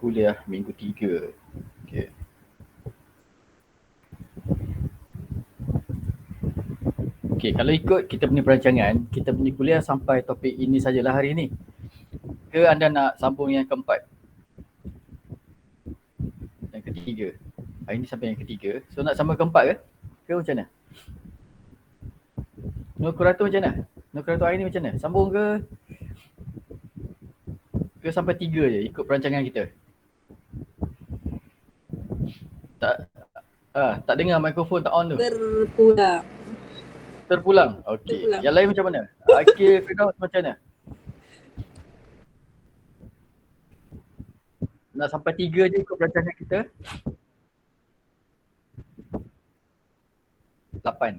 kuliah minggu 3. Okay. Okay, kalau ikut kita punya perancangan, kita punya kuliah sampai topik ini sajalah hari ini. Ke anda nak sambung yang keempat? Yang ketiga. Hari ini sampai yang ketiga. So nak sambung keempat ke? Ke macam mana? Nur Kurator macam mana? Nur Kurator hari ni macam mana? Sambung ke? Ke sampai 3 je ikut perancangan kita? Tak dengar mikrofon tak on tu. Terpulang. Okey. Yang lain macam mana? Akil, Firdaus macam mana? Nak sampai 3 je ikut perancangan kita? 8.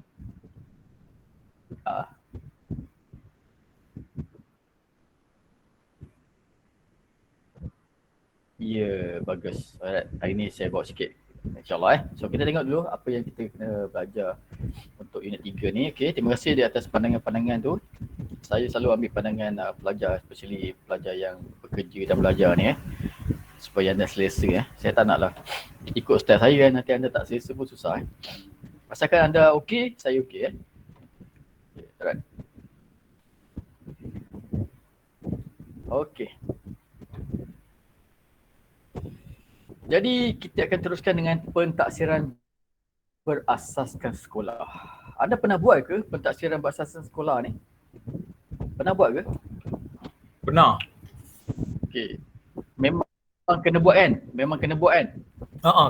Ya, bagus. Alright. Hari ni saya bawa sikit. InsyaAllah So kita tengok dulu apa yang kita kena belajar untuk unit 3 ni. Okay, terima kasih di atas pandangan-pandangan tu. Saya selalu ambil pandangan pelajar, especially pelajar yang bekerja dan belajar ni supaya anda selesa Saya tak naklah ikut style saya nanti anda tak selesa pun susah Asalkan anda okey, saya okey Okay, alright. Okey. Jadi kita akan teruskan dengan pentaksiran berasaskan sekolah. Anda pernah buat ke pentaksiran berasaskan sekolah ni? Pernah buat ke? Pernah. Okey. Memang kena buat kan?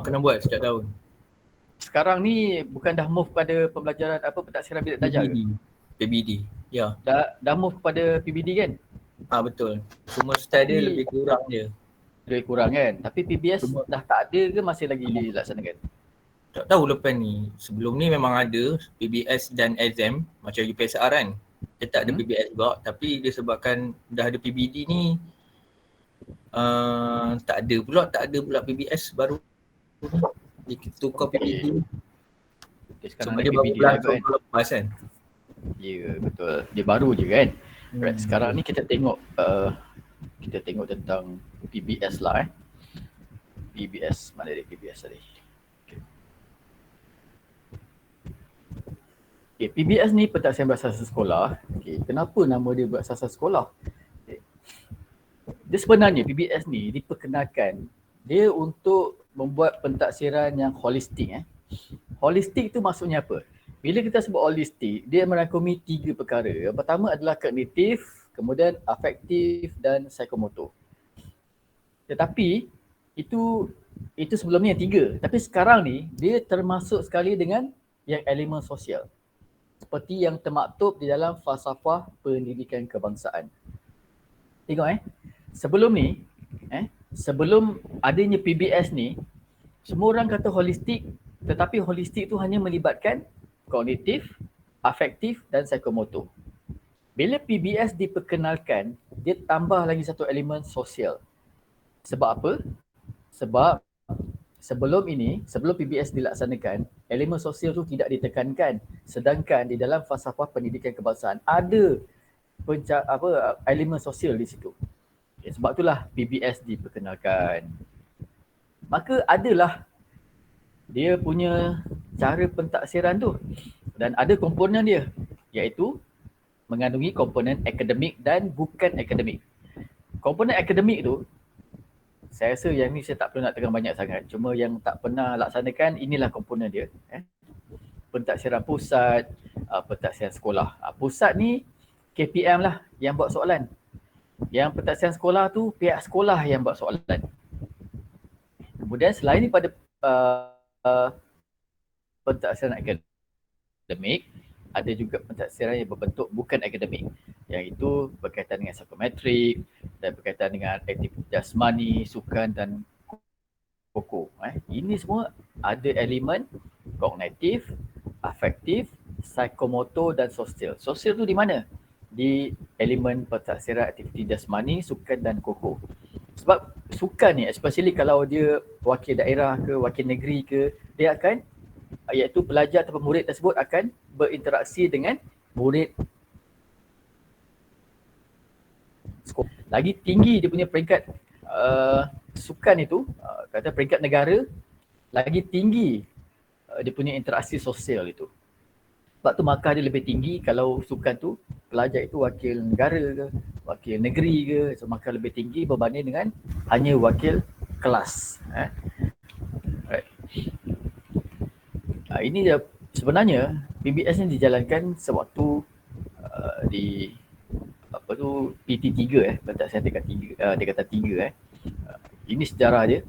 Kena buat setiap tahun. Sekarang ni bukan dah move pada pembelajaran pentaksiran bilik darjah ke? PBD. Ya. Dah move kepada PBD kan? Betul. Cuma style dia lebih kurang je. Lebih kurang kan? Tapi PBS dah tak ada ke masih lagi dilaksanakan? Tak tahu lepas ni. Sebelum ni memang ada PBS dan exam macam UPSR kan. Dia tak ada PBS juga, tapi dia sebabkan dah ada PBD ni tak ada pula PBS baru. Dia tukar PBD. Sekarang dia PBD baru kan? lepas kan? Ya, betul. Dia baru je kan? Right, sekarang ni kita tengok tentang PBS lah PBS, mana dia PBS tadi? Okay, PBS ni pentaksiran berasaskan sekolah. Okay, kenapa nama dia berasaskan sekolah? Okay. Dia sebenarnya PBS ni diperkenalkan dia untuk membuat pentaksiran yang holistik. Holistik tu maksudnya apa? Bila kita sebut holistik, dia merangkumi 3 perkara. Yang pertama adalah kognitif, kemudian afektif dan psikomotor. Tetapi itu sebelum ni yang 3. Tapi sekarang ni dia termasuk sekali dengan yang elemen sosial. Seperti yang termaktub di dalam falsafah pendidikan kebangsaan. Tengok sebelum ni, sebelum adanya PBS ni, semua orang kata holistik, tetapi holistik tu hanya melibatkan kognitif, afektif dan psikomotor. Bila PBS diperkenalkan, dia tambah lagi satu elemen sosial. Sebab apa? Sebab sebelum PBS dilaksanakan, elemen sosial tu tidak ditekankan. Sedangkan di dalam falsafah pendidikan kebangsaan ada elemen sosial di situ. Okay, sebab itulah PBS diperkenalkan. Maka adalah dia punya cara pentaksiran tu dan ada komponen dia, iaitu mengandungi komponen akademik dan bukan akademik. Komponen akademik tu, saya rasa yang ni saya tak perlu nak tekan banyak sangat. Cuma yang tak pernah laksanakan, inilah komponen dia. Pentaksiran pusat, pentaksiran sekolah. Pusat ni KPM lah yang buat soalan. Yang pentaksiran sekolah tu pihak sekolah yang buat soalan. Kemudian selain ni pada pentaksiran akademik, ada juga pentaksiran yang berbentuk bukan akademik, iaitu berkaitan dengan psikometrik dan berkaitan dengan aktiviti jasmani, sukan dan koko. Ini semua ada elemen kognitif, afektif, psikomotor dan sosial. Sosial tu di mana? Di elemen pentaksiran aktiviti jasmani, sukan dan koko. Sebab sukan ni, especially kalau dia wakil daerah ke, wakil negeri ke, dia akan, iaitu pelajar atau murid tersebut akan berinteraksi dengan murid sekolah. Lagi tinggi dia punya peringkat sukan itu kata peringkat negara lagi tinggi dia punya interaksi sosial itu. Sebab tu markah dia lebih tinggi kalau sukan tu pelajar itu wakil negara ke, wakil negeri ke, so markah lebih tinggi berbanding dengan hanya wakil kelas. Right. Ini dia sebenarnya PBS ni dijalankan sewaktu di apa tu PT3 pentas siaran tingkatan 3 ini sejarah dia.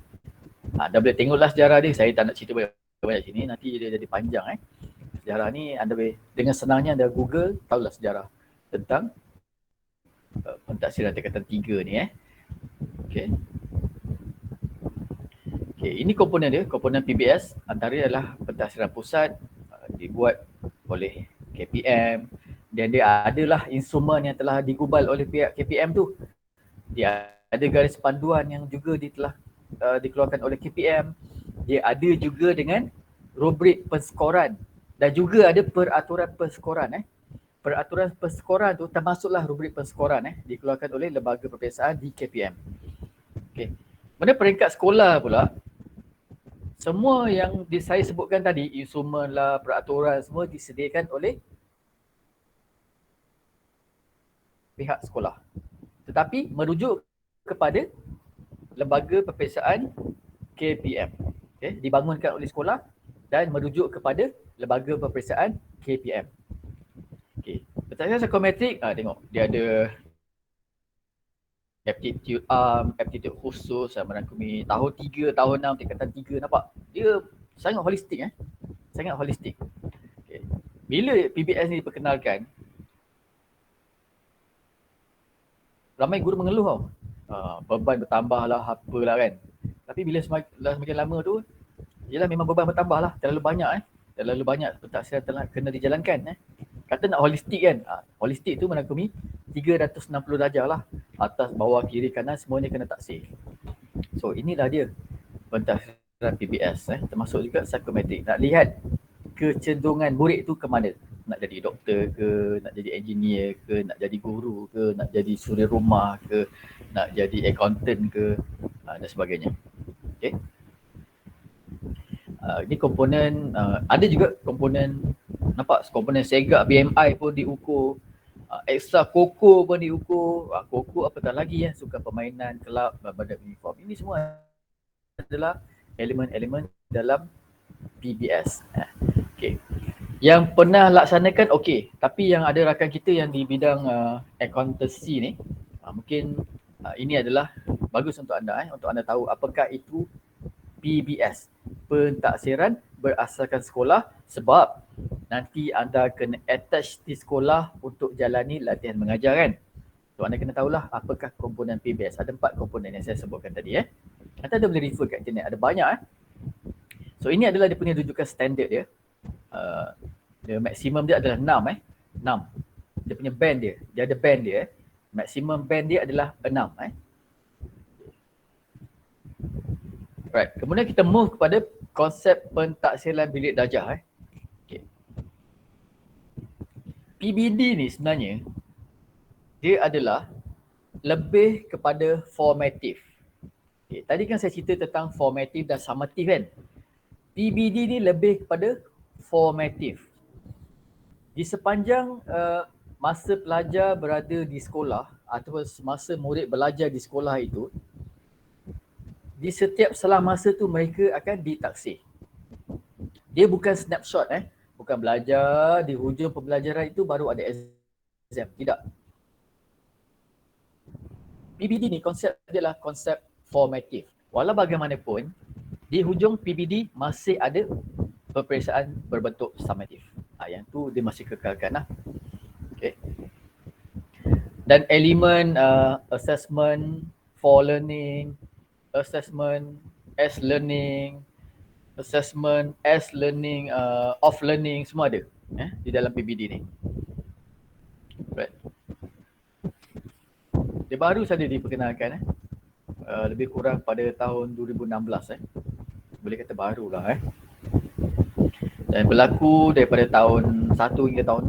Anda boleh tengoklah sejarah dia. Saya tak nak cerita banyak sini, nanti dia jadi panjang Sejarah ni anda boleh dengan senangnya anda Google, tahulah sejarah tentang pentaksiran tingkatan 3 ni Okey. Okey, ini komponen dia, komponen PBS antara adalah pentaksiran pusat dibuat oleh KPM dan dia adalah instrumen yang telah digubal oleh pihak KPM tu. Dia ada garis panduan yang juga telah dikeluarkan oleh KPM. Dia ada juga dengan rubrik penskoran dan juga ada peraturan penskoran Peraturan penskoran tu termasuklah rubrik penskoran dikeluarkan oleh lembaga perpiasaan di KPM. Okey. Pada peringkat sekolah pula, semua yang saya sebutkan tadi, instrumen lah, peraturan semua disediakan oleh pihak sekolah. Tetapi merujuk kepada lembaga perpiasaan KPM. Okay, dibangunkan oleh sekolah dan merujuk kepada lembaga perpiasaan KPM. Okey, pentaksiran psikometrik tengok dia ada aptitude khusus merangkumi tahun 3, tahun 6, tingkatan 3, nampak? Dia sangat holistik Sangat holistik. Okay. Bila PBS ni diperkenalkan, ramai guru mengeluh tau. Beban bertambah lah, apalah kan. Tapi bila semakin lama tu, yelah memang beban bertambah lah. Terlalu banyak pentaksiran telah kena dijalankan. Kata nak holistik kan. Holistik tu merangkumi 360 darjah lah. Atas, bawah, kiri, kanan semuanya kena taksir. So inilah dia pentaksiran PBS. Termasuk juga psikometrik. Nak lihat kecenderungan murid tu ke mana. Nak jadi doktor ke, nak jadi engineer ke, nak jadi guru ke, nak jadi suri rumah ke, nak jadi accountant ke dan sebagainya. Okay. Ini komponen, ada juga komponen, nampak komponen segak BMI pun diukur, ekstra koko pun diukur. Koko apatah lagi sukan permainan, kelab, badan uniform. Ini semua adalah elemen-elemen dalam PBS. Okay. Yang pernah laksanakan okey, tapi yang ada rakan kita yang di bidang accountancy ni, mungkin ini adalah bagus untuk anda tahu apakah itu PBS, pentaksiran berasaskan sekolah, sebab nanti anda kena attach di sekolah untuk jalani latihan mengajar kan. So anda kena tahulah apakah komponen PBS. Ada 4 komponen yang saya sebutkan tadi Nanti anda boleh refer kat internet, ada banyak So ini adalah dia punya rujukan standard dia. The maksimum dia adalah 6 Dia punya band dia ada band dia Maksimum band dia adalah 6 Right. Kemudian kita move kepada konsep pentaksiran bilik darjah okay. PBD ni sebenarnya dia adalah lebih kepada formatif. Okay. Tadi kan saya cerita tentang formatif dan summatif kan. PBD ni lebih kepada formatif. Di sepanjang masa pelajar berada di sekolah atau semasa murid belajar di sekolah itu, di setiap selang masa tu mereka akan ditaksir. Dia bukan snapshot bukan belajar di hujung pembelajaran itu baru ada exam. Tidak. PBD ni konsep dia lah konsep formatif. Walau bagaimanapun, di hujung PBD masih ada peperiksaan berbentuk summatif. Yang tu dia masih kekalkan Okay. Dan elemen assessment for learning, assessment as learning, assessment as learning of learning, semua ada di dalam PBD ni. Right. Dia baru saja diperkenalkan lebih kurang pada tahun 2016 boleh kata barulah dan berlaku daripada tahun 1 hingga tahun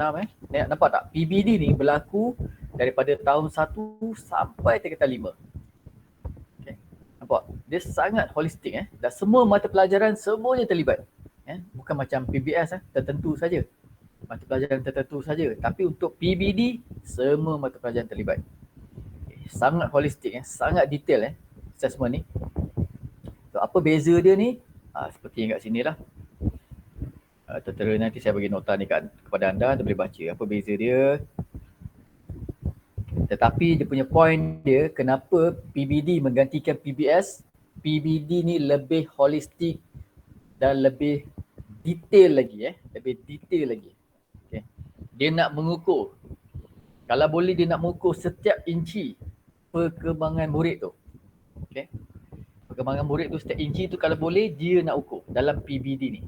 6 nampak tak? PBD ni berlaku daripada tahun 1 sampai tingkatan 5. Okay. Nampak? Dia sangat holistik dan semua mata pelajaran semuanya terlibat. Bukan macam PBS tertentu saja. Mata pelajaran tertentu saja. Tapi untuk PBD semua mata pelajaran terlibat. Sangat holistik sangat detail assessment ni. So, apa beza dia ni? Seperti yang kat sini lah. Tertera nanti saya bagi nota ni kepada anda boleh baca apa beza dia. Tetapi dia punya point dia, kenapa PBD menggantikan PBS, PBD ni lebih holistik dan lebih detail lagi lebih detail lagi. Okay. Dia nak mengukur, kalau boleh dia nak mengukur setiap inci perkembangan murid tu. Okay. Perkembangan murid tu setiap inci tu kalau boleh dia nak ukur dalam PBD ni.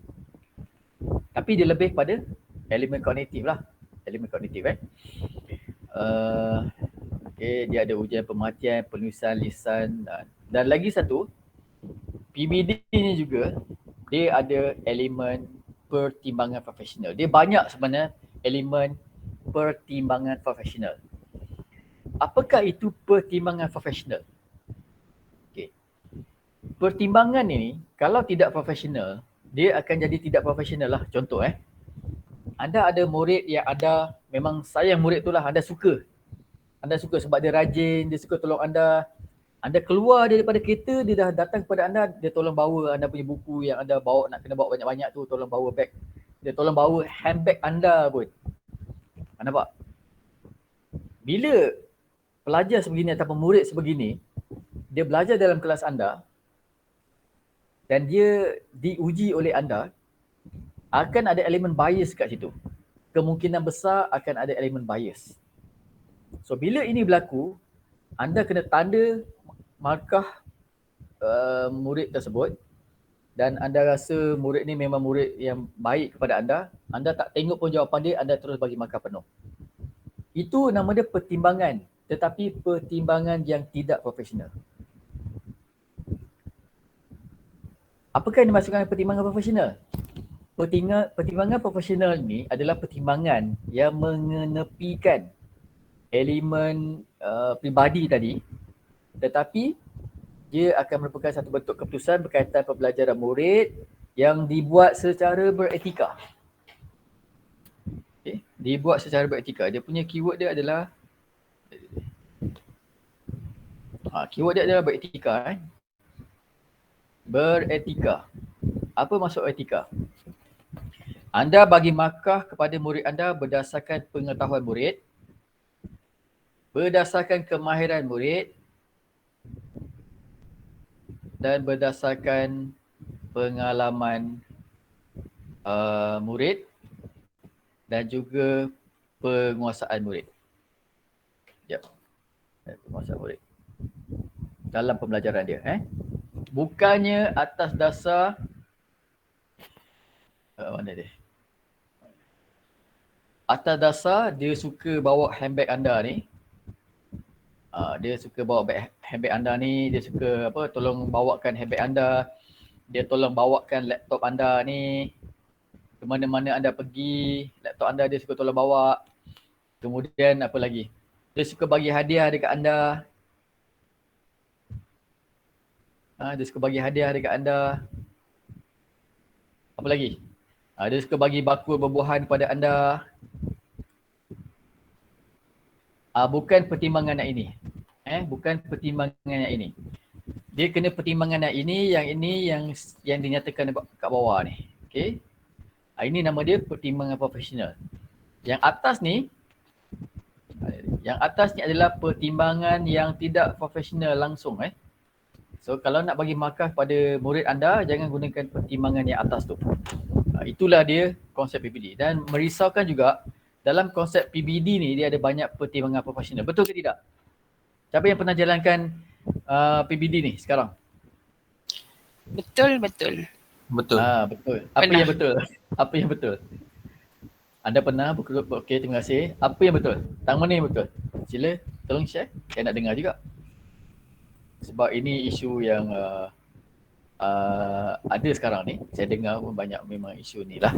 Tapi dia lebih pada elemen kognitif lah. Elemen kognitif okay, dia ada ujian pemerhatian, penulisan, lisan dan lagi satu, PBD ni juga dia ada elemen pertimbangan profesional. Dia banyak sebenarnya elemen pertimbangan profesional. Apakah itu pertimbangan profesional? Okay. Pertimbangan ini kalau tidak profesional, dia akan jadi tidak profesional lah. Contoh anda ada murid yang ada memang sayang murid tu lah, anda suka. Anda suka sebab dia rajin, dia suka tolong anda. Anda keluar daripada kereta, dia dah datang kepada anda, dia tolong bawa anda punya buku yang anda bawa, nak kena bawa banyak-banyak tu, tolong bawa beg. Dia tolong bawa handbag anda pun. Anda nampak? Bila pelajar sebegini ataupun murid sebegini, dia belajar dalam kelas anda dan dia diuji oleh anda, akan ada elemen bias kat situ. Kemungkinan besar akan ada elemen bias. So bila ini berlaku, anda kena tanda markah murid tersebut dan anda rasa murid ni memang murid yang baik kepada anda tak tengok pun jawapan dia, anda terus bagi markah penuh. Itu nama dia pertimbangan, tetapi pertimbangan yang tidak profesional. Apakah yang dimaksudkan pertimbangan profesional? Pertimbangan profesional ni adalah pertimbangan yang mengenepikan elemen pribadi tadi, tetapi dia akan merupakan satu bentuk keputusan berkaitan pembelajaran murid yang dibuat secara beretika. Okay. Dibuat secara beretika. Dia punya keyword dia adalah keyword dia adalah beretika. Beretika. Apa maksud etika? Anda bagi markah kepada murid anda berdasarkan pengetahuan murid, berdasarkan kemahiran murid dan berdasarkan pengalaman murid dan juga penguasaan murid. Penguasaan murid dalam pembelajaran dia. Bukannya atas dasar mana dia? Atas dasar dia suka bawa handbag anda ni. Dia suka bawa handbag anda ni, dia suka tolong bawakan handbag anda. Dia tolong bawakan laptop anda ni. Ke mana-mana anda pergi, laptop anda dia suka tolong bawa. Kemudian apa lagi? Dia suka bagi hadiah dekat anda. Dia suka bagi hadiah dekat anda. Apa lagi? Dia suka bagi bakul berbuahan kepada anda. Bukan pertimbangan yang ini. Bukan pertimbangan yang ini. Dia kena pertimbangan yang ini yang dinyatakan kat bawah ni. Okey. Ini nama dia pertimbangan profesional. Yang atas ni adalah pertimbangan yang tidak profesional langsung. So kalau nak bagi markah pada murid anda, jangan gunakan pertimbangan yang atas tu. Itulah dia konsep PBD. Dan merisaukan juga, dalam konsep PBD ni dia ada banyak pertimbangan profesional. Betul ke tidak? Siapa yang pernah jalankan PBD ni sekarang? Betul. Betul. Betul. Apa Pernah. yang betul? Apa yang betul? Anda pernah? Okey, terima kasih. Apa yang betul? Tang mana yang betul? Sila tolong share. Saya nak dengar juga. Sebab ini isu yang ada sekarang ni. Saya dengar pun banyak memang isu ni lah.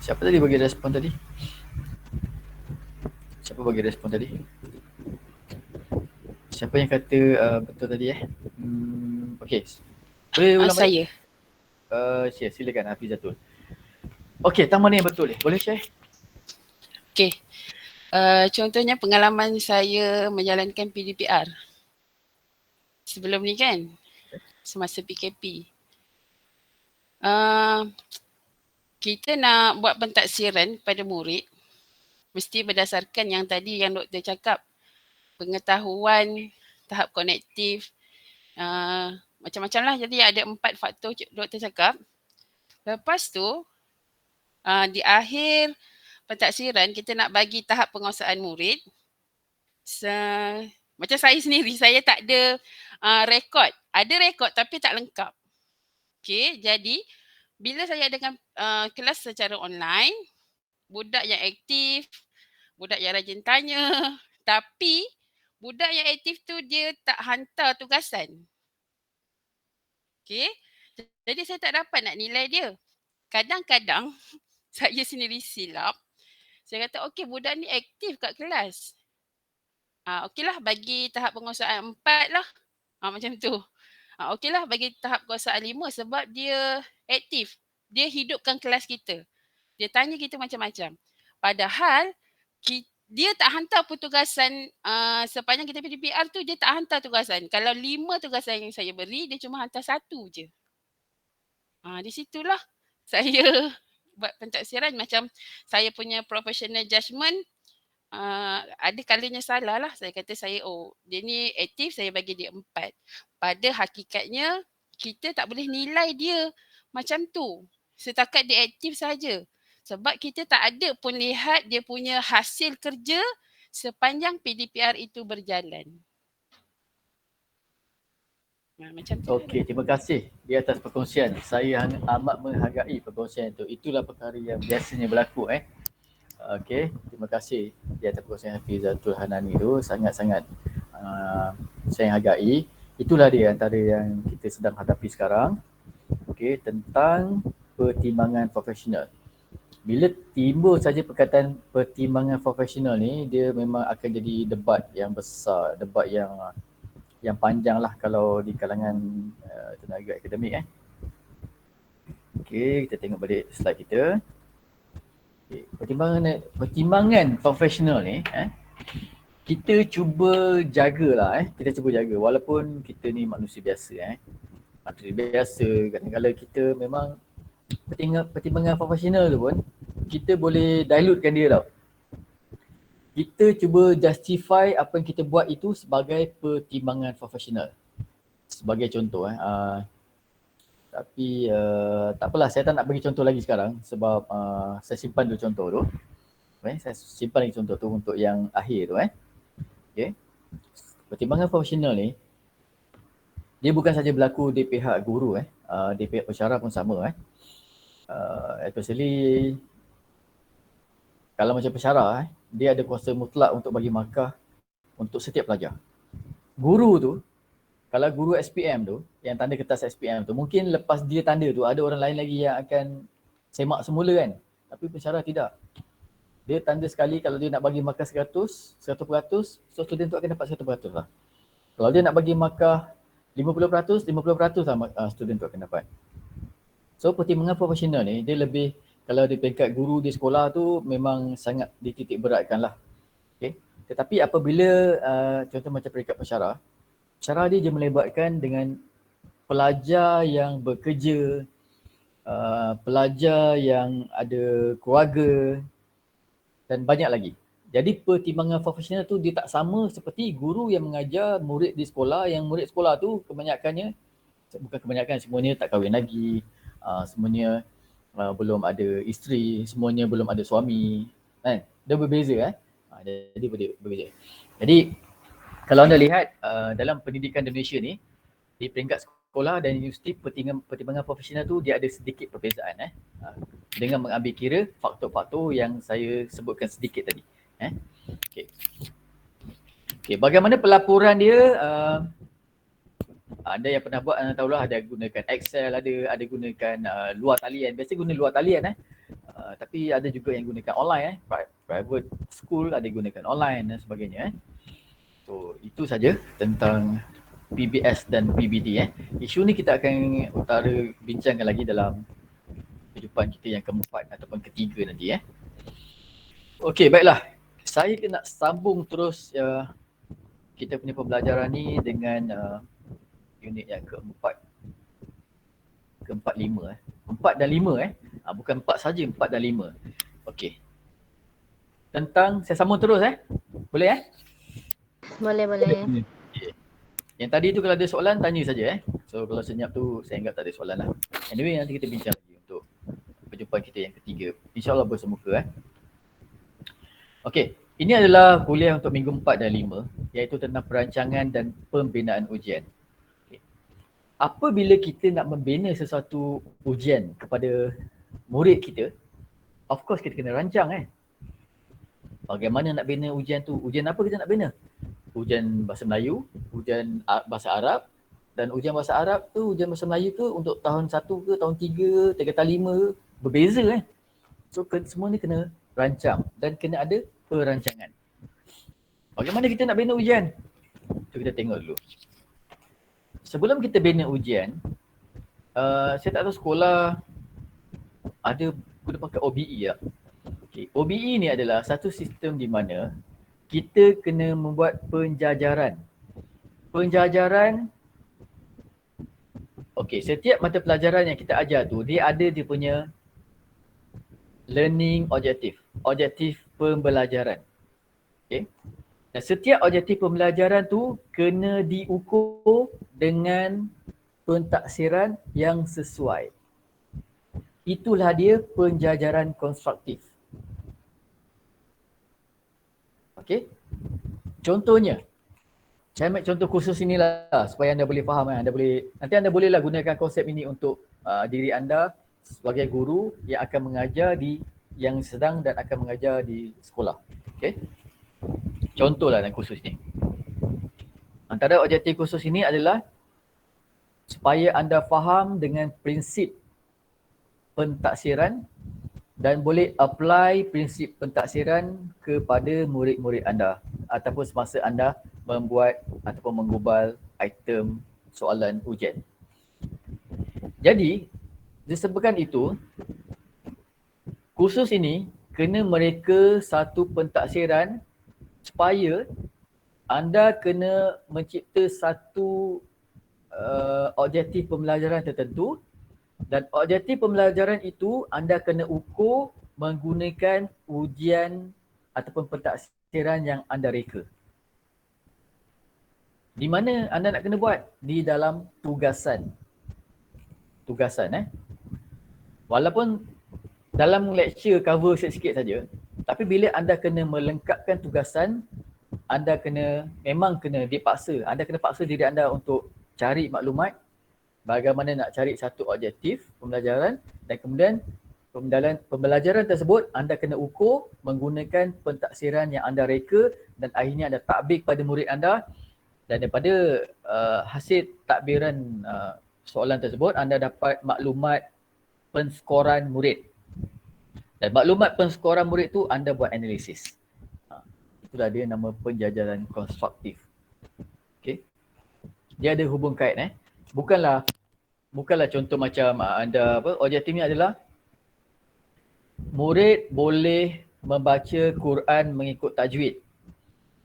Siapa tadi bagi respon tadi? Siapa yang kata betul tadi Okey. Boleh ulang balik? Saya. Share, silakan Hafizatul. Okey, tak mana yang betul ni? Boleh share? Okey. Contohnya pengalaman saya menjalankan PDPR. Sebelum ni kan, semasa PKP. Kita nak buat pentaksiran pada murid, mesti berdasarkan yang tadi yang doktor cakap, pengetahuan, tahap konektif, macam-macam lah. Jadi ada 4 faktor doktor cakap. Lepas tu, di akhir pentaksiran kita nak bagi tahap penguasaan murid. Macam saya sendiri, saya tak ada rekod. Ada rekod tapi tak lengkap. Okay, jadi bila saya adakan kelas secara online, budak yang aktif, budak yang rajin tanya, tapi budak yang aktif tu dia tak hantar tugasan. Okay, jadi saya tak dapat nak nilai dia. Kadang-kadang saya sendiri silap. Saya kata okey, budak ni aktif kat kelas. Okeylah bagi tahap penguasaan 4 lah. Macam tu. Okeylah bagi tahap penguasaan 5 sebab dia aktif. Dia hidupkan kelas kita. Dia tanya kita macam-macam. Padahal dia tak hantar pun tugasan sepanjang kita PDPR tu, dia tak hantar tugasan. Kalau 5 tugasan yang saya beri, dia cuma hantar 1 je. Di situlah saya buat pentaksiran. Macam saya punya professional judgement, ada kalanya salah lah. Saya kata dia ni aktif, saya bagi dia 4. Pada hakikatnya kita tak boleh nilai dia macam tu. Setakat dia aktif saja. Sebab kita tak ada pun lihat dia punya hasil kerja sepanjang PDPR itu berjalan. Macam tu. Okey, terima kasih di atas perkongsian. Saya amat menghargai perkongsian itu. Itulah perkara yang biasanya berlaku. Okey, terima kasih di atas perkongsian Hafizatul Hanani itu. Sangat-sangat saya hargai. Itulah dia antara yang kita sedang hadapi sekarang. Okey, tentang pertimbangan profesional. Bila timbul saja perkataan pertimbangan profesional ni, dia memang akan jadi debat yang besar, debat yang panjang lah kalau di kalangan tenaga akademik. Okey, kita tengok balik slide kita. Okay. Pertimbangan profesional ni, kita cuba jagalah, kita cuba jaga walaupun kita ni manusia biasa. Manusia biasa, kadang-kadang kita memang pertimbangan profesional tu pun kita boleh dilutekan dia tau. Kita cuba justify apa yang kita buat itu sebagai pertimbangan profesional. Sebagai contoh tapi tak apalah, saya tak nak bagi contoh lagi sekarang sebab saya simpan dulu contoh tu. Saya simpan lagi contoh tu untuk yang akhir tu. Okay. Pertimbangan profesional ni dia bukan saja berlaku di pihak guru, di pihak pensyarah pun sama. Especially kalau macam pensyarah, dia ada kuasa mutlak untuk bagi markah untuk setiap pelajar. Guru tu, kalau guru SPM tu, yang tanda kertas SPM tu, mungkin lepas dia tanda tu ada orang lain lagi yang akan semak semula kan. Tapi pensyarah tidak. Dia tanda sekali, kalau dia nak bagi markah 100%, so student tu akan dapat 100% lah. Kalau dia nak bagi markah 50%, 50% lah student tu akan dapat. So pertimbangan profesional ni, dia lebih, kalau di peringkat guru di sekolah tu memang sangat dititik beratkan lah. Okay. Tetapi apabila contoh macam peringkat pensyarah dia melibatkan dengan pelajar yang bekerja, pelajar yang ada keluarga dan banyak lagi. Jadi pertimbangan profesional tu dia tak sama seperti guru yang mengajar murid di sekolah, yang murid sekolah tu semuanya tak kahwin lagi, semuanya belum ada isteri, semuanya belum ada suami, kan? Dia berbeza. Jadi berbeza. Jadi kalau anda lihat dalam pendidikan Indonesia ni, di peringkat sekolah dan universiti, pertimbangan profesional tu dia ada sedikit perbezaan dengan mengambil kira faktor-faktor yang saya sebutkan sedikit tadi. Okay, bagaimana pelaporan dia? Ada yang pernah buat, anda tahulah, ada gunakan Excel, ada gunakan luar talian. Biasa guna luar talian tapi ada juga yang gunakan online private school ada gunakan online dan sebagainya. So itu saja tentang PBS dan PBD. Isu ni kita akan bincangkan lagi dalam kehidupan kita yang keempat ataupun ketiga nanti. Okey, baiklah. Saya nak sambung terus kita punya pembelajaran ni dengan unit yang keempat. Keempat, lima. Empat dan lima bukan empat saja, empat dan lima. Okey. Tentang, saya sambung terus Boleh Boleh. Okay. Yang tadi tu kalau ada soalan tanya saja So kalau senyap tu saya anggap tak ada soalan lah. Anyway nanti kita bincang lagi untuk perjumpaan kita yang ketiga. InsyaAllah bersemuka Okey, ini adalah kuliah untuk minggu 4 dan 5 iaitu tentang perancangan dan pembinaan ujian. Okay. Apabila kita nak membina sesuatu ujian kepada murid kita, of course kita kena rancang Bagaimana nak bina ujian tu? Ujian apa kita nak bina? Ujian bahasa Melayu, ujian bahasa Arab, dan ujian bahasa Arab tu, ujian bahasa Melayu tu untuk tahun 1 ke, tahun 3, tingkatan 5, berbeza So semua ni kena rancang dan kena ada perancangan. Bagaimana kita nak bina ujian? Tu kita tengok dulu. Sebelum kita bina ujian, saya tak tahu sekolah ada guna pakai OBE tak? Okay. OBE ni adalah satu sistem di mana kita kena membuat penjajaran. Penjajaran, setiap mata pelajaran yang kita ajar tu, dia ada dia punya learning objective, objektif pembelajaran. Okay. Dan setiap objektif pembelajaran tu kena diukur dengan pentaksiran yang sesuai. Itulah dia penjajaran konstruktif. Okey. Contohnya, saya ambil contoh khusus inilah supaya anda boleh faham nanti anda bolehlah gunakan konsep ini untuk diri anda sebagai guru yang akan mengajar yang sedang dan akan mengajar di sekolah. Okey. Contohlah yang khusus ni. Antara objektif khusus ini adalah supaya anda faham dengan prinsip pentaksiran dan boleh apply prinsip pentaksiran kepada murid-murid anda ataupun semasa anda membuat ataupun menggubal item soalan ujian. Jadi, disebabkan itu, kursus ini kena mereka satu pentaksiran supaya anda kena mencipta satu objektif pembelajaran tertentu. Dan objektif pembelajaran itu anda kena ukur menggunakan ujian ataupun pentaksiran yang anda reka. Di mana anda nak kena buat? Di dalam tugasan. Tugasan Walaupun dalam lecture cover sikit-sikit saja, tapi bila anda kena melengkapkan tugasan, anda memang kena dipaksa. Anda kena paksa diri anda untuk cari maklumat bagaimana nak cari satu objektif pembelajaran dan kemudian pembelajaran tersebut anda kena ukur menggunakan pentaksiran yang anda reka dan akhirnya anda takbir pada murid anda dan daripada hasil takbiran soalan tersebut anda dapat maklumat penskoran murid. Dan maklumat penskoran murid tu anda buat analisis. Itulah dia nama penjajaran konstruktif. Okey. Dia ada hubung kait Bukanlah contoh macam anda objektifnya adalah murid boleh membaca Quran mengikut tajwid.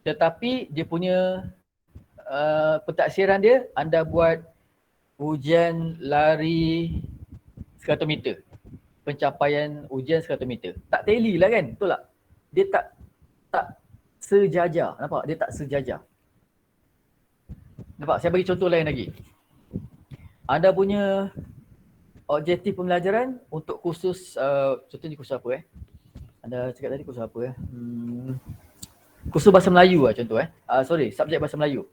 Tetapi dia punya pentaksiran dia anda buat ujian lari 100 meter. Pencapaian ujian 100 meter. Tak tally lah kan? Betul tak? Dia tak sejajar. Nampak? Dia tak sejajar. Nampak? Saya bagi contoh lain lagi. Anda punya objektif pembelajaran untuk kursus, contohnya kursus apa Anda cakap tadi kursus apa kursus bahasa Melayu contoh subjek bahasa Melayu.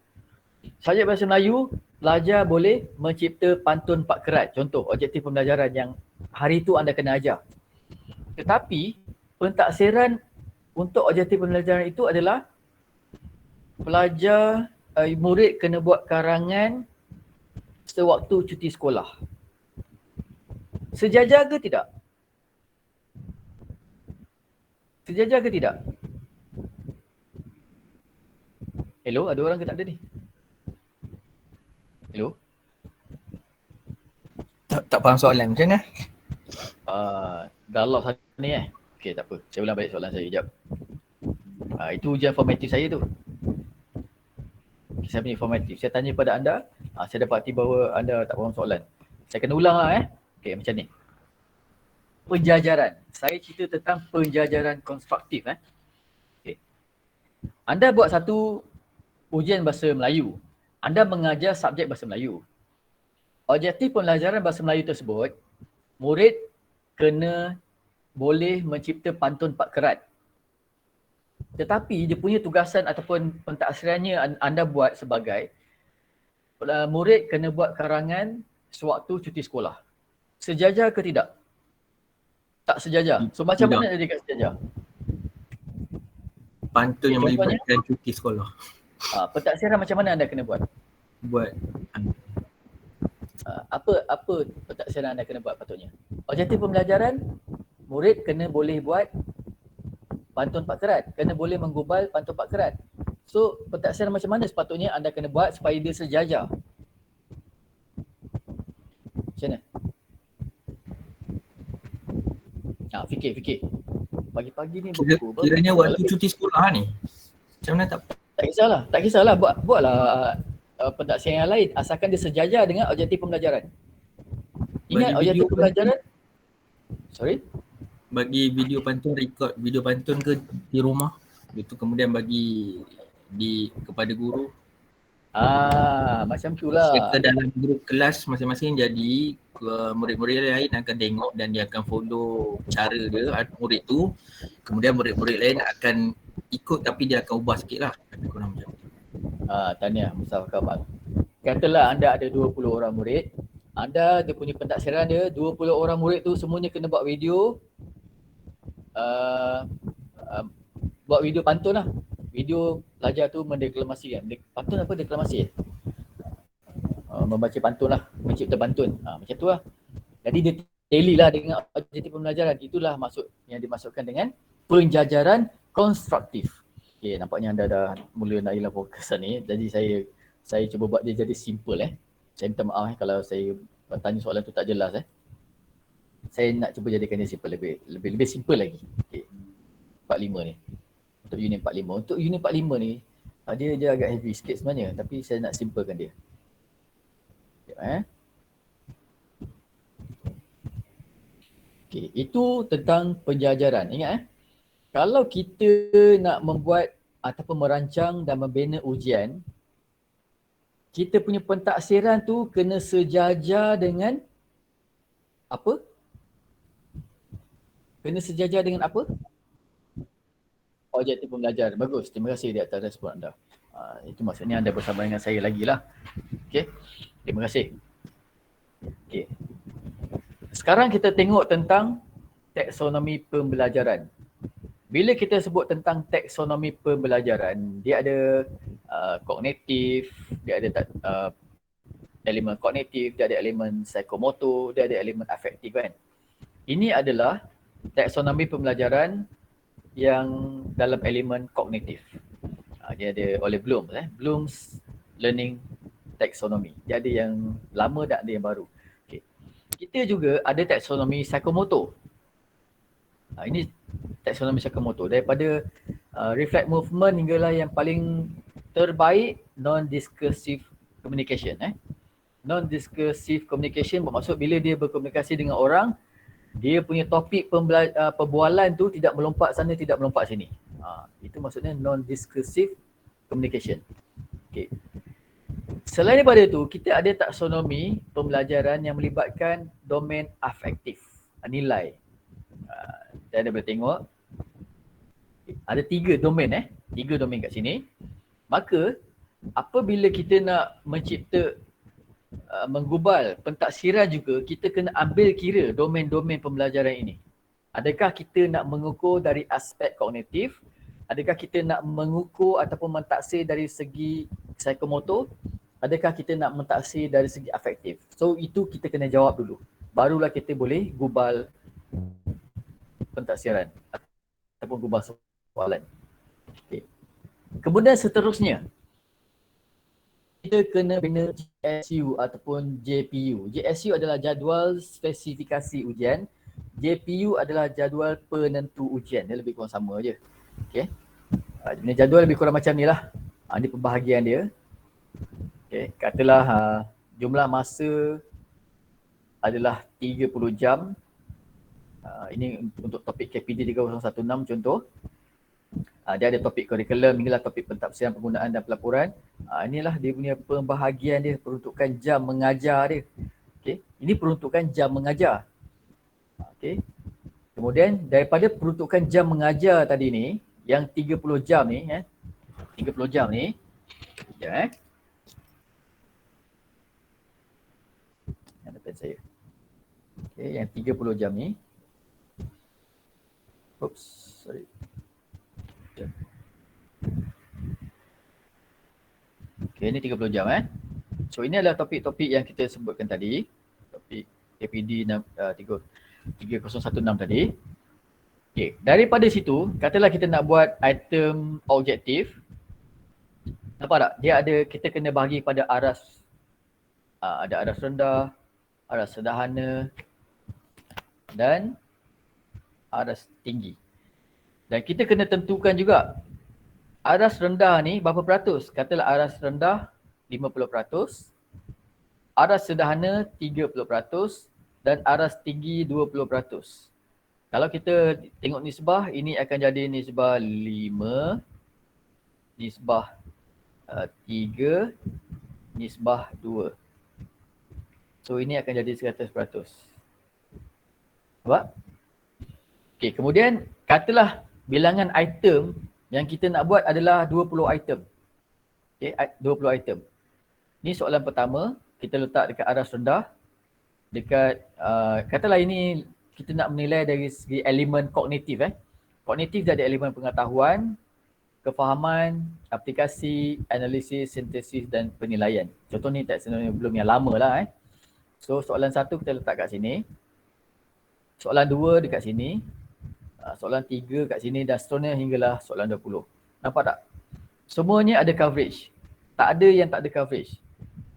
Subjek bahasa Melayu, pelajar boleh mencipta pantun 4 kerat. Contoh objektif pembelajaran yang hari itu anda kena ajar. Tetapi pentaksiran untuk objektif pembelajaran itu adalah pelajar, murid kena buat karangan sewaktu cuti sekolah. Sejajar ke tidak? Sejajar ke tidak? Hello, ada orang ke tak ada ni? Hello? Tak faham soalan macam mana? Dah lock sana ni Okay, tak apa. Saya ulang balik soalan saya sekejap. Itu ujian formatif saya tu. Saya punya formatif. Saya tanya pada anda, saya dapati bahawa anda tak faham soalan. Saya kena ulang lah Okay, macam ni. Penjajaran. Saya cerita tentang penjajaran konstruktif Okay. Anda buat satu ujian bahasa Melayu. Anda mengajar subjek bahasa Melayu. Objektif pembelajaran bahasa Melayu tersebut, murid kena boleh mencipta pantun Pak Kerat. Tetapi dia punya tugasan ataupun pentaksirannya anda buat sebagai murid kena buat karangan sewaktu cuti sekolah. Sejajar ke tidak? Tak sejajar. So macam Tidak. mana dia dekat sejajar? Pantun yang Contohnya? melibatkan cuti sekolah. Pentaksiran macam mana anda kena buat? Buat Apa pentaksiran anda kena buat patutnya? Objektif pembelajaran, murid kena boleh buat pantun Pak Kerat, kena boleh menggubal pantun Pak Kerat. So pentaksiran macam mana sepatutnya anda kena buat supaya dia sejajar? Macam mana? Fikir. Pagi-pagi ni kiranya waktu cuti sekolah ni. Macam mana tak? Tak kisahlah. Buatlah pentaksiran yang lain asalkan dia sejajar dengan objektif pembelajaran. Ingat Bagi objektif video pembelajaran. Sorry? Bagi video pantun, record video pantun ke di rumah. Itu kemudian bagi kepada guru. Macam tu lah. Serta dalam grup kelas masing-masing, jadi murid-murid lain akan tengok dan dia akan follow cara dia murid tu. Kemudian murid-murid lain akan ikut tapi dia akan ubah sikit lah. Lebih kurang macam tu. Tahniah Mustafa Kamal. Katalah anda ada 20 orang murid. Dia punya pentaksiran dia, 20 orang murid tu semuanya kena buat video. Buat video pantun lah. Video pelajar tu mendeklamasi kan. Pantun apa deklamasi? Membaca pantun lah, mencipta pantun. Macam tu lah. Jadi dia tally lah dengan objektif pembelajaran. Itulah maksud yang dimasukkan dengan penjajaran konstruktif. Okay, nampaknya anda dah mula nak hilang fokus ni. Jadi saya cuba buat dia jadi simple Saya minta maaf kalau saya tanya soalan tu tak jelas Saya nak cuba jadikan dia simple, lebih simple lagi. Okay. 45 ni. Untuk unit 45. Untuk unit 45 ni dia agak heavy sikit sebenarnya, tapi saya nak simplekan dia. Okay, itu tentang penjajaran. Ingat kalau kita nak membuat ataupun merancang dan membina ujian, kita punya pentaksiran tu kena sejajar dengan apa? Kena sejajar dengan apa? Objektif pembelajaran. Bagus. Terima kasih di atas respon anda. Itu maksudnya anda bersama dengan saya lagi lah. Okay. Terima kasih. Okay. Sekarang kita tengok tentang taksonomi pembelajaran. Bila kita sebut tentang taksonomi pembelajaran, dia ada kognitif, dia ada elemen kognitif, dia ada elemen psikomotor, dia ada elemen afektif kan. Ini adalah taksonomi pembelajaran yang dalam elemen kognitif. Dia ada oleh Bloom, Bloom's Learning Taxonomy. Dia ada yang lama dan ada yang baru. Okay. Kita juga ada taksonomi psikomotor. Ini taksonomi psikomotor daripada reflect movement hinggalah yang paling terbaik non-discursive communication. Non-discursive communication bermaksud bila dia berkomunikasi dengan orang, dia punya topik perbualan tu tidak melompat sana, tidak melompat sini. Itu maksudnya non-discursive communication. Okay. Selain daripada itu, kita ada taksonomi pembelajaran yang melibatkan domain afektif, nilai. Dan anda boleh tengok ada 3 domain 3 domain kat sini. Maka apabila kita nak mencipta menggubal pentaksiran juga, kita kena ambil kira domain-domain pembelajaran ini. Adakah kita nak mengukur dari aspek kognitif? Adakah kita nak mengukur ataupun mentaksir dari segi psikomotor? Adakah kita nak mentaksir dari segi afektif? So itu kita kena jawab dulu. Barulah kita boleh gubal pentaksiran ataupun gubal soalan. Okay. Kemudian seterusnya, kita kena bina JSU ataupun JPU. JSU adalah jadual spesifikasi ujian. JPU adalah jadual penentu ujian. Dia lebih kurang sama je. Okey. Jadual lebih kurang macam ni lah. Ini pembahagian dia. Okey, katalah jumlah masa adalah 30 jam. Ini untuk topik KPD 3016 contoh. Dia ada topik kurikulum, inilah topik pentafsiran penggunaan dan pelaporan. Inilah dia punya pembahagian dia, peruntukan jam mengajar dia. Okey, ini peruntukan jam mengajar. Okey. Kemudian daripada peruntukan jam mengajar tadi ni, yang 30 jam ni 30 jam ni. Sekejap Yang depan saya. Okey, yang 30 jam ni. Oops, sorry. Okey, ini 30 jam So ini adalah topik-topik yang kita sebutkan tadi. Topik KPD 3016 tadi. Okey, daripada situ, katalah kita nak buat item objektif. Nampak tak? Dia ada, kita kena bahagi pada aras. Ada aras rendah, aras sederhana dan aras tinggi. Dan kita kena tentukan juga aras rendah ni berapa peratus? Katalah aras rendah 50%, aras sederhana 30% dan aras tinggi 20%. Kalau kita tengok nisbah, ini akan jadi nisbah 5, nisbah 3, nisbah 2. So ini akan jadi 100%. Nampak? Okey, kemudian katalah bilangan item yang kita nak buat adalah 20 item. Okey, 20 item. Ni soalan pertama, kita letak dekat aras rendah. Dekat, katalah ini kita nak menilai dari segi elemen kognitif. Kognitif dia ada elemen pengetahuan, kefahaman, aplikasi, analisis, sintesis dan penilaian. Contoh ni tak sebelum yang lama lah. So soalan 1 kita letak kat sini. Soalan 2 dekat sini. Soalan 3 kat sini dan seterusnya hinggalah soalan 20. Nampak tak? Semuanya ada coverage. Tak ada yang tak ada coverage.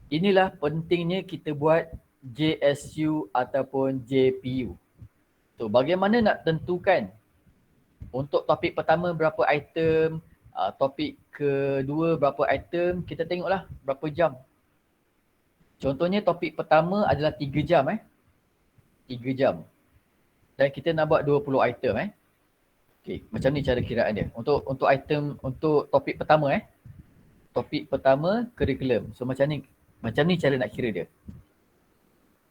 Inilah pentingnya kita buat JSU ataupun JPU. So bagaimana nak tentukan untuk topik pertama berapa item, topik kedua berapa item, kita tengoklah berapa jam. Contohnya topik pertama adalah 3 jam 3 jam. Dan kita nak buat 20 item Okey, macam ni cara kiraan dia. Untuk item, untuk topik pertama Topik pertama kurikulum. So macam ni cara nak kira dia.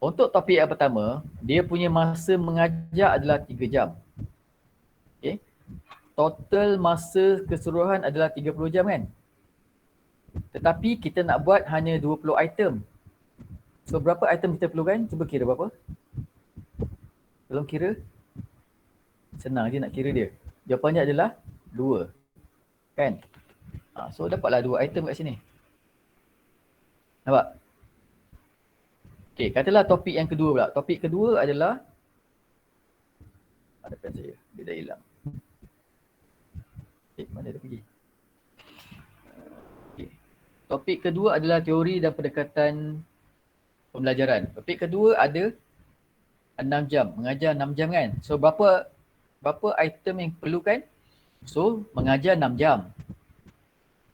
Untuk topik yang pertama, dia punya masa mengajar adalah 3 jam. Okey. Total masa keseluruhan adalah 30 jam kan? Tetapi kita nak buat hanya 20 item. So berapa item kita perlukan? Cuba kira berapa? Tolong kira. Senang je nak kira dia. Jawapannya adalah 2. Kan? So dapatlah 2 item kat sini. Nampak? Okey, katalah topik yang kedua pula. Topik kedua adalah, ada pen saya, dia dah hilang. Mana dia pergi? Okay. Topik kedua adalah teori dan pendekatan pembelajaran. Topik kedua ada 6 jam, mengajar 6 jam kan? So berapa item yang perlukan? So mengajar 6 jam.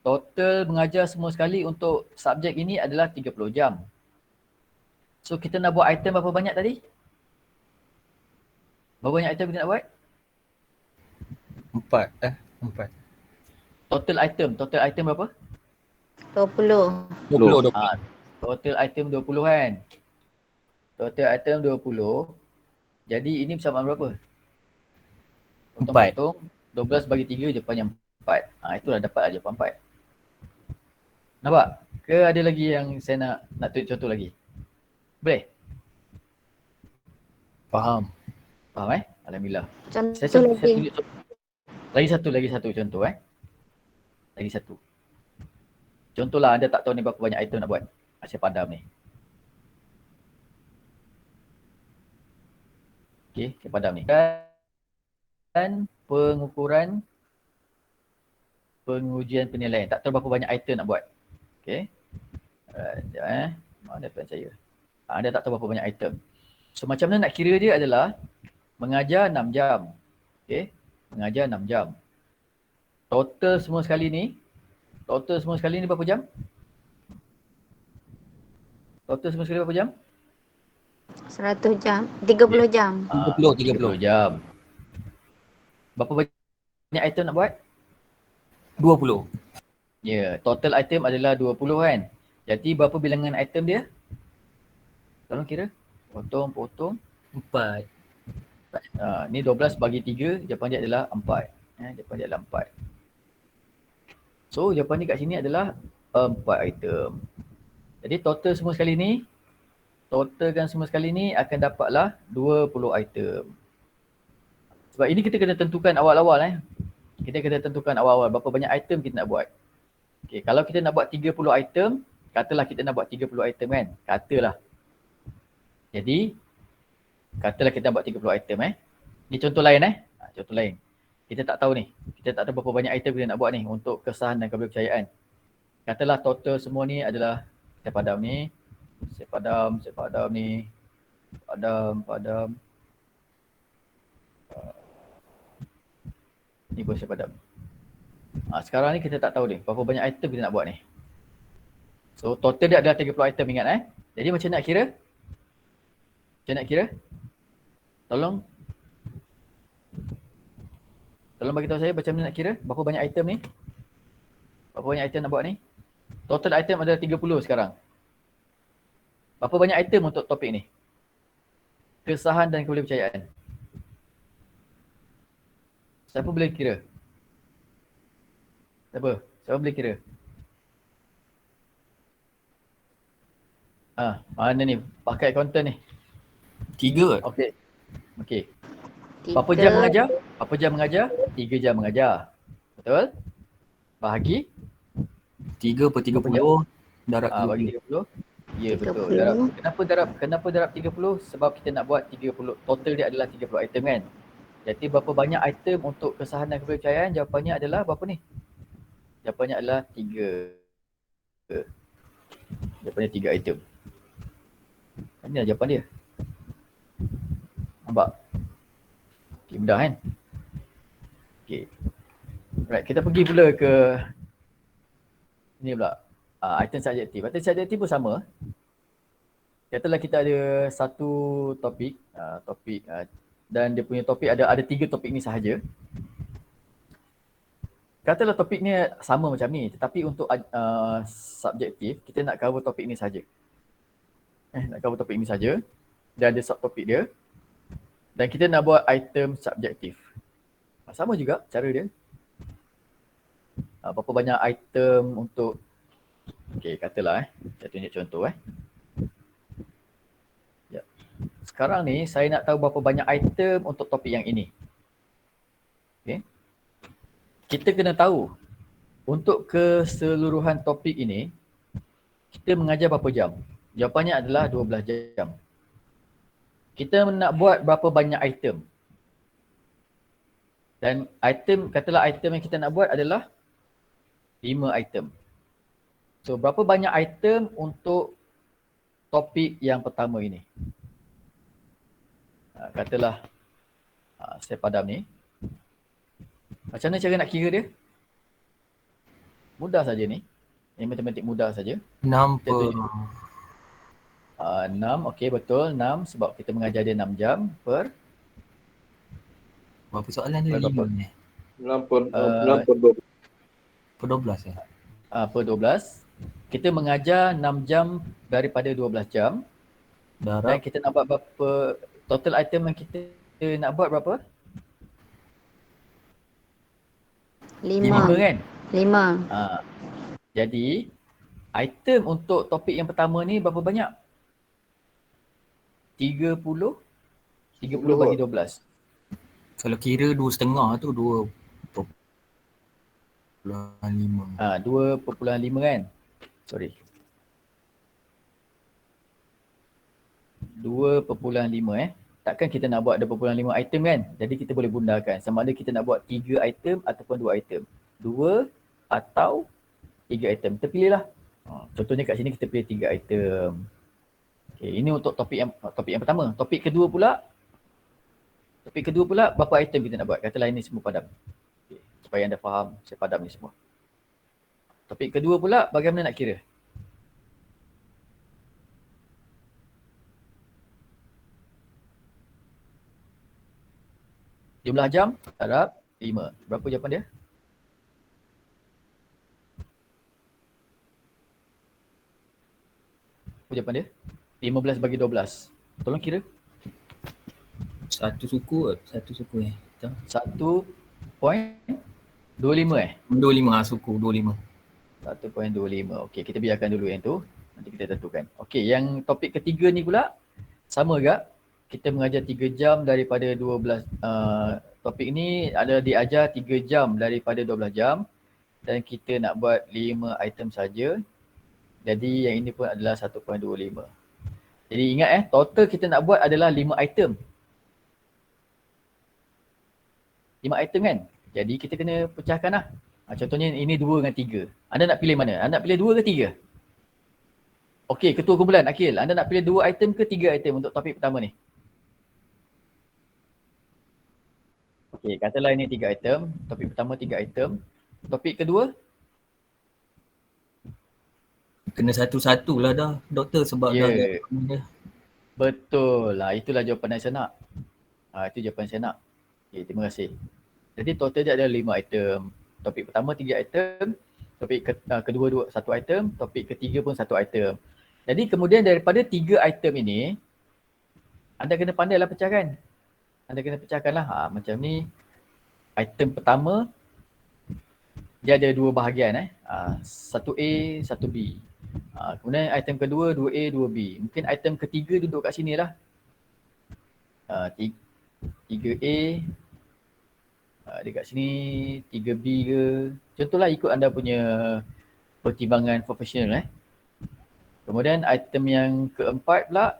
Total mengajar semua sekali untuk subjek ini adalah 30 jam. So kita nak buat item berapa banyak tadi? Berapa banyak item kita nak buat? 4. Total item berapa? 20. 20. Total item 20 kan? Total item 20. Jadi ini bersamaan berapa? 4. 12 bagi 3 jawapannya 4. Itulah dapat jawapan 4. Nampak? Ke ada lagi yang saya nak tunjuk contoh lagi? Boleh? Faham. Faham Alhamdulillah. Contoh Saya lagi. tunjuk lagi satu contoh Lagi satu. Contohlah anda tak tahu ni berapa banyak item nak buat. Saya padam ni. Okey, saya padam ni. Dan pengukuran pengujian penilaian. Tak tahu berapa banyak item nak buat. Okey. Mana pen saya? Dia tak tahu berapa banyak item. So macam mana nak kira dia adalah mengajar 6 jam. Okay. Mengajar 6 jam. Total semua sekali ni berapa jam? Total semua sekali berapa jam? 100 jam. 30 jam. 30. 30 jam. Berapa banyak item nak buat? 20. Ya, total item adalah 20 kan. Jadi berapa bilangan item dia? Tolong kira. Potong. 4. Ni 12 bagi 3, jawapan dia adalah 4. Jawapan dia adalah 4. So jawapan ni kat sini adalah 4 item. Jadi total semua sekali ni, totalkan semua sekali ni akan dapatlah 20 item. Sebab ini kita kena tentukan awal-awal Kita kena tentukan awal-awal berapa banyak item kita nak buat. Okay, kalau kita nak buat 30 item, katalah kita nak buat 30 item kan. Katalah. Jadi, katalah kita nak buat 30 item Ni contoh lain contoh lain. Kita tak tahu ni. Kita tak tahu berapa banyak item kita nak buat ni untuk kesahan dan kepercayaan. Katalah total semua ni adalah saya padam ni. Padam. Ni pun saya padam. Sekarang ni kita tak tahu ni berapa banyak item kita nak buat ni. So total dia adalah 30 item, ingat Jadi macam nak kira? Tolong bagi tahu saya macam mana nak kira berapa banyak item ni? Berapa banyak item nak buat ni? Total item adalah 30 sekarang. Berapa banyak item untuk topik ni? Kesahan dan kepercayaan. Siapa boleh kira? Siapa boleh kira? Mana ni? Pakai konten ni. 3. Okey. Berapa jam mengajar? 3 jam mengajar. Betul? Bahagi 3 per 30 darab 30. bagi 30. Ya, 30. betul. Kenapa darab 30? Sebab kita nak buat 30. Total dia adalah 30 item kan. Jadi berapa banyak item untuk kesahan dan kepercayaan? Jawapannya adalah berapa ni? Jawapannya adalah 3. Jawapannya 3 item. Ini lah jawapan dia. Nampak? Okay, mudah kan? Okay. Right, kita pergi pula ke ni pula. Item subjektif. Item subjektif pun sama. Katalah kita ada satu topik. Dan dia punya topik ada 3 topik ni sahaja. Katalah topik ni sama macam ni. Tetapi untuk subjektif, kita nak cover topik ni sahaja. Nak cover topik ni saja. Dan ada subtopik dia. Dan kita nak buat item subjektif. Sama juga cara dia. Berapa banyak item untuk, okey, katalah saya tunjuk contoh Ya. Sekarang ni saya nak tahu berapa banyak item untuk topik yang ini. Okey. Kita kena tahu untuk keseluruhan topik ini kita mengajar berapa jam? Jawapannya adalah 12 jam. Kita nak buat berapa banyak item? Dan item, katalah item yang kita nak buat adalah 5 item. So berapa banyak item untuk topik yang pertama ini? Katalah saya padam ni. Macam mana cara nak kira dia? Mudah saja ni. Ini matematik mudah saja. 6 per 6, okey betul. 6 sebab kita mengajar dia 6 jam per berapa soalan dia? 5 ni. 6 per 12. Per 12 per 12. Kita mengajar 6 jam daripada 12 jam. Dan darab kita nak buat berapa, total item yang kita nak buat berapa? 5 5. kan? 5. Jadi item untuk topik yang pertama ni berapa banyak? 30 bagi 12. kalau kira 2,5 tu 2.5. 2.5 kan? Sorry. 2.5 Takkan kita nak buat 2.5 item kan? Jadi kita boleh bundakan. Sama ada kita nak buat 3 item ataupun 2 item. 2 atau 3 item. Kita pilihlah. Contohnya kat sini kita pilih 3 item. Okay, ini untuk topik yang pertama. Topik kedua pula berapa item kita nak buat? Katalah ini semua padam. Okay, supaya anda faham saya padam ni semua. Topik kedua pula bagaimana nak kira? Jumlah jam darab 5. Berapa jawapan dia? Apa jawapan dia? 15 bagi 12. Tolong kira. Satu suku Betul. 1.25 25 suku 25. 1.25. Okey, kita biarkan dulu yang tu. Nanti kita tentukan. Okey, yang topik ketiga ni pula sama juga. Kita mengajar 3 jam daripada 12. Topik ni ada diajar 3 jam daripada 12 jam. Dan kita nak buat 5 item saja. Jadi yang ini pun adalah 1.25. Jadi ingat total kita nak buat adalah 5 item. 5 item kan? Jadi kita kena pecahkan lah. Contohnya ini 2 dengan 3. Anda nak pilih mana? Anda nak pilih 2 ke 3? Okey, ketua kumpulan Akil. Anda nak pilih 2 item ke 3 item untuk topik pertama ni? Okey, katalah ini 3 item. Topik pertama 3 item. Topik kedua? Kena satu-satu lah dah doktor sebab dah dia. Betul lah. Itulah jawapan yang saya nak. Itu jawapan saya nak. Okay, terima kasih. Jadi total dia ada 5 item. Topik pertama 3 item. Topik kedua 1 item. Topik ketiga pun 1 item. Jadi kemudian daripada 3 item ini, anda kena pandailah pecahkan. Anda kena pecahkanlah. Macam ni. Item pertama, dia ada 2 bahagian. 1A, 1B. Kemudian item kedua 2A, 2B. Mungkin item ketiga duduk kat sini lah. 3A. Dekat sini 3B ke. Contohlah ikut anda punya pertimbangan profesional. Kemudian item yang keempat pula.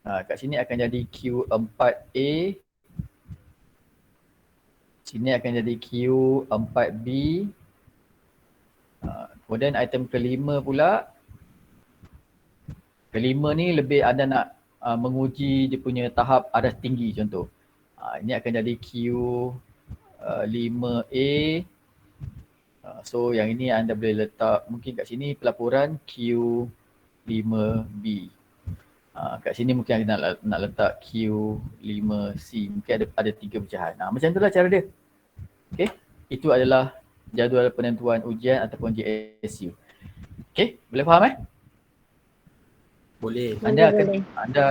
Kat sini akan jadi Q4A. Sini akan jadi Q4B. Kemudian item kelima pula. Kelima ni lebih anda nak menguji dia punya tahap aras tinggi contoh. Ini akan jadi Q5A. So yang ini anda boleh letak mungkin kat sini pelaporan Q5B. Kat sini mungkin anda nak letak Q5C. Mungkin ada 3 pecahan. Macam itulah cara dia. Okay. Itu adalah jadual penentuan ujian ataupun JSU. Okay. Boleh faham Boleh. Anda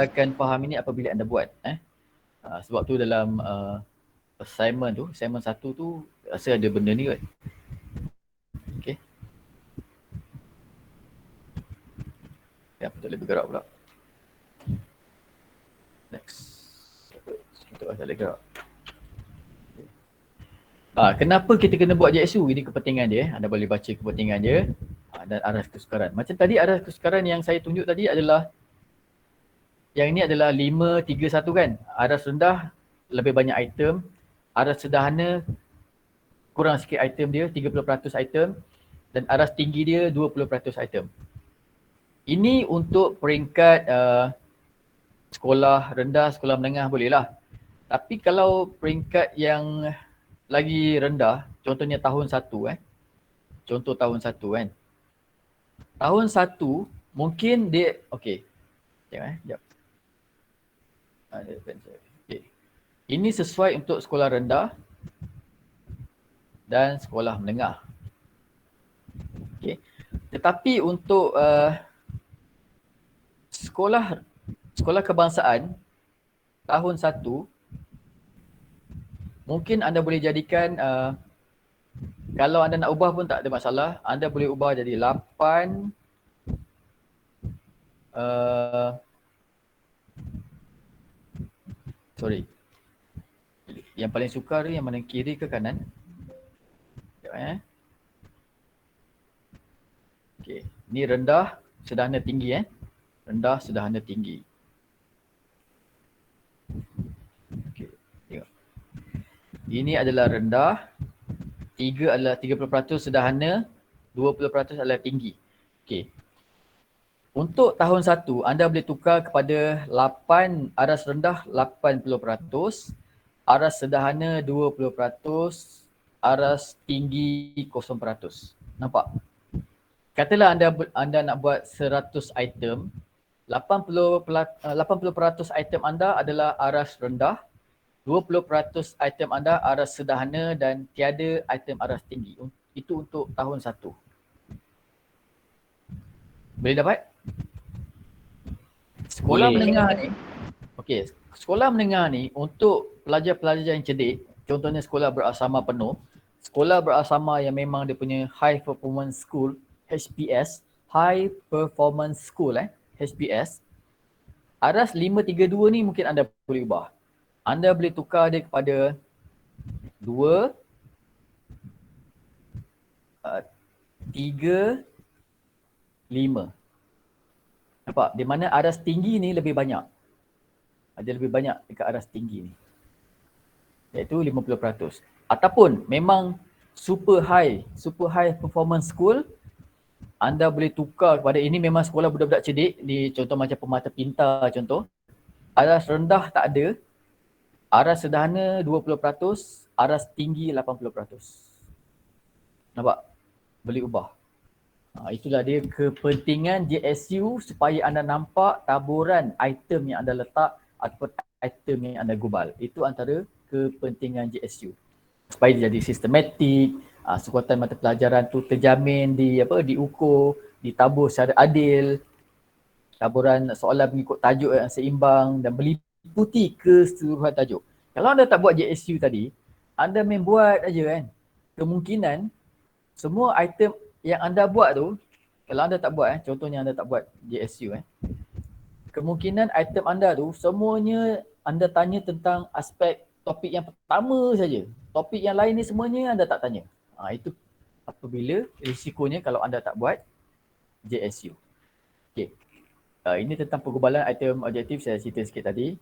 akan faham ini apabila anda buat. Sebab tu dalam assignment 1 tu rasa ada benda ni kot. Okay. Ya, betul lebih gerak pula. Next. Kita tak boleh gerak. Kenapa kita kena buat JSU? Ini kepentingan dia. Anda boleh baca kepentingan dia. Dan aras kesukaran. Macam tadi aras kesukaran yang saya tunjuk tadi adalah yang ini adalah 5, 3, 1 kan. Aras rendah lebih banyak item. Aras sederhana kurang sikit item dia, 30% item. Dan aras tinggi dia 20% item. Ini untuk peringkat sekolah rendah, sekolah menengah bolehlah. Tapi kalau peringkat yang lagi rendah, contohnya tahun 1 Contoh tahun 1 kan. Tahun 1 mungkin dia okey. Sekejap. Okay. Ini sesuai untuk sekolah rendah dan sekolah menengah. Okey. Tetapi untuk sekolah kebangsaan tahun 1 mungkin anda boleh jadikan kalau anda nak ubah pun tak ada masalah. Anda boleh ubah jadi 8 sorry. Yang paling sukar yang mana, kiri ke kanan? Sekejap Okey, ni rendah, sederhana, tinggi Rendah, sederhana, tinggi. Okey, tengok. Ini adalah rendah. 3 adalah 30% sederhana, 20% adalah tinggi. Okey. Untuk tahun 1, anda boleh tukar kepada 8, aras rendah 80%, aras sederhana 20%, aras tinggi 0%. Nampak? Katalah anda nak buat 100 item, 80% item anda adalah aras rendah, 20% item anda aras sederhana dan tiada item aras tinggi. Itu untuk tahun 1. Boleh dapat? Sekolah Boleh. menengah ni, okey, sekolah menengah ni untuk pelajar-pelajar yang cerdik, contohnya sekolah berasrama penuh, sekolah berasrama yang memang dia punya high performance school, HPS, high performance school HPS, aras 532 ni mungkin anda boleh ubah. Anda boleh tukar dia kepada 2, 3, 5. Nampak? Di mana aras tinggi ni lebih banyak. Dia lebih banyak dekat aras tinggi ni. Iaitu 50%. Ataupun memang super high performance school, anda boleh tukar kepada ini memang sekolah budak-budak cerdik, di contoh macam Permata Pintar contoh. Aras rendah tak ada, aras sederhana 20%, aras tinggi 80%. Nampak? Boleh ubah. Itulah dia kepentingan JSU supaya anda nampak taburan item yang anda letak ataupun item yang anda gubal. Itu antara kepentingan JSU. Supaya dia jadi sistematik, sekuatan mata pelajaran tu terjamin diukur, ditabur secara adil, taburan soalan mengikut tajuk yang seimbang dan meliputi keseluruhan tajuk. Kalau anda tak buat JSU tadi, anda main buat aja kan. Kemungkinan semua item yang anda buat tu, kalau anda tak buat contohnya anda tak buat JSU kemungkinan item anda tu semuanya anda tanya tentang aspek topik yang pertama saja. Topik yang lain ni semuanya anda tak tanya. Itu apabila risikonya kalau anda tak buat JSU. Okey. Ini tentang pergubalan item objektif saya cerita sikit tadi.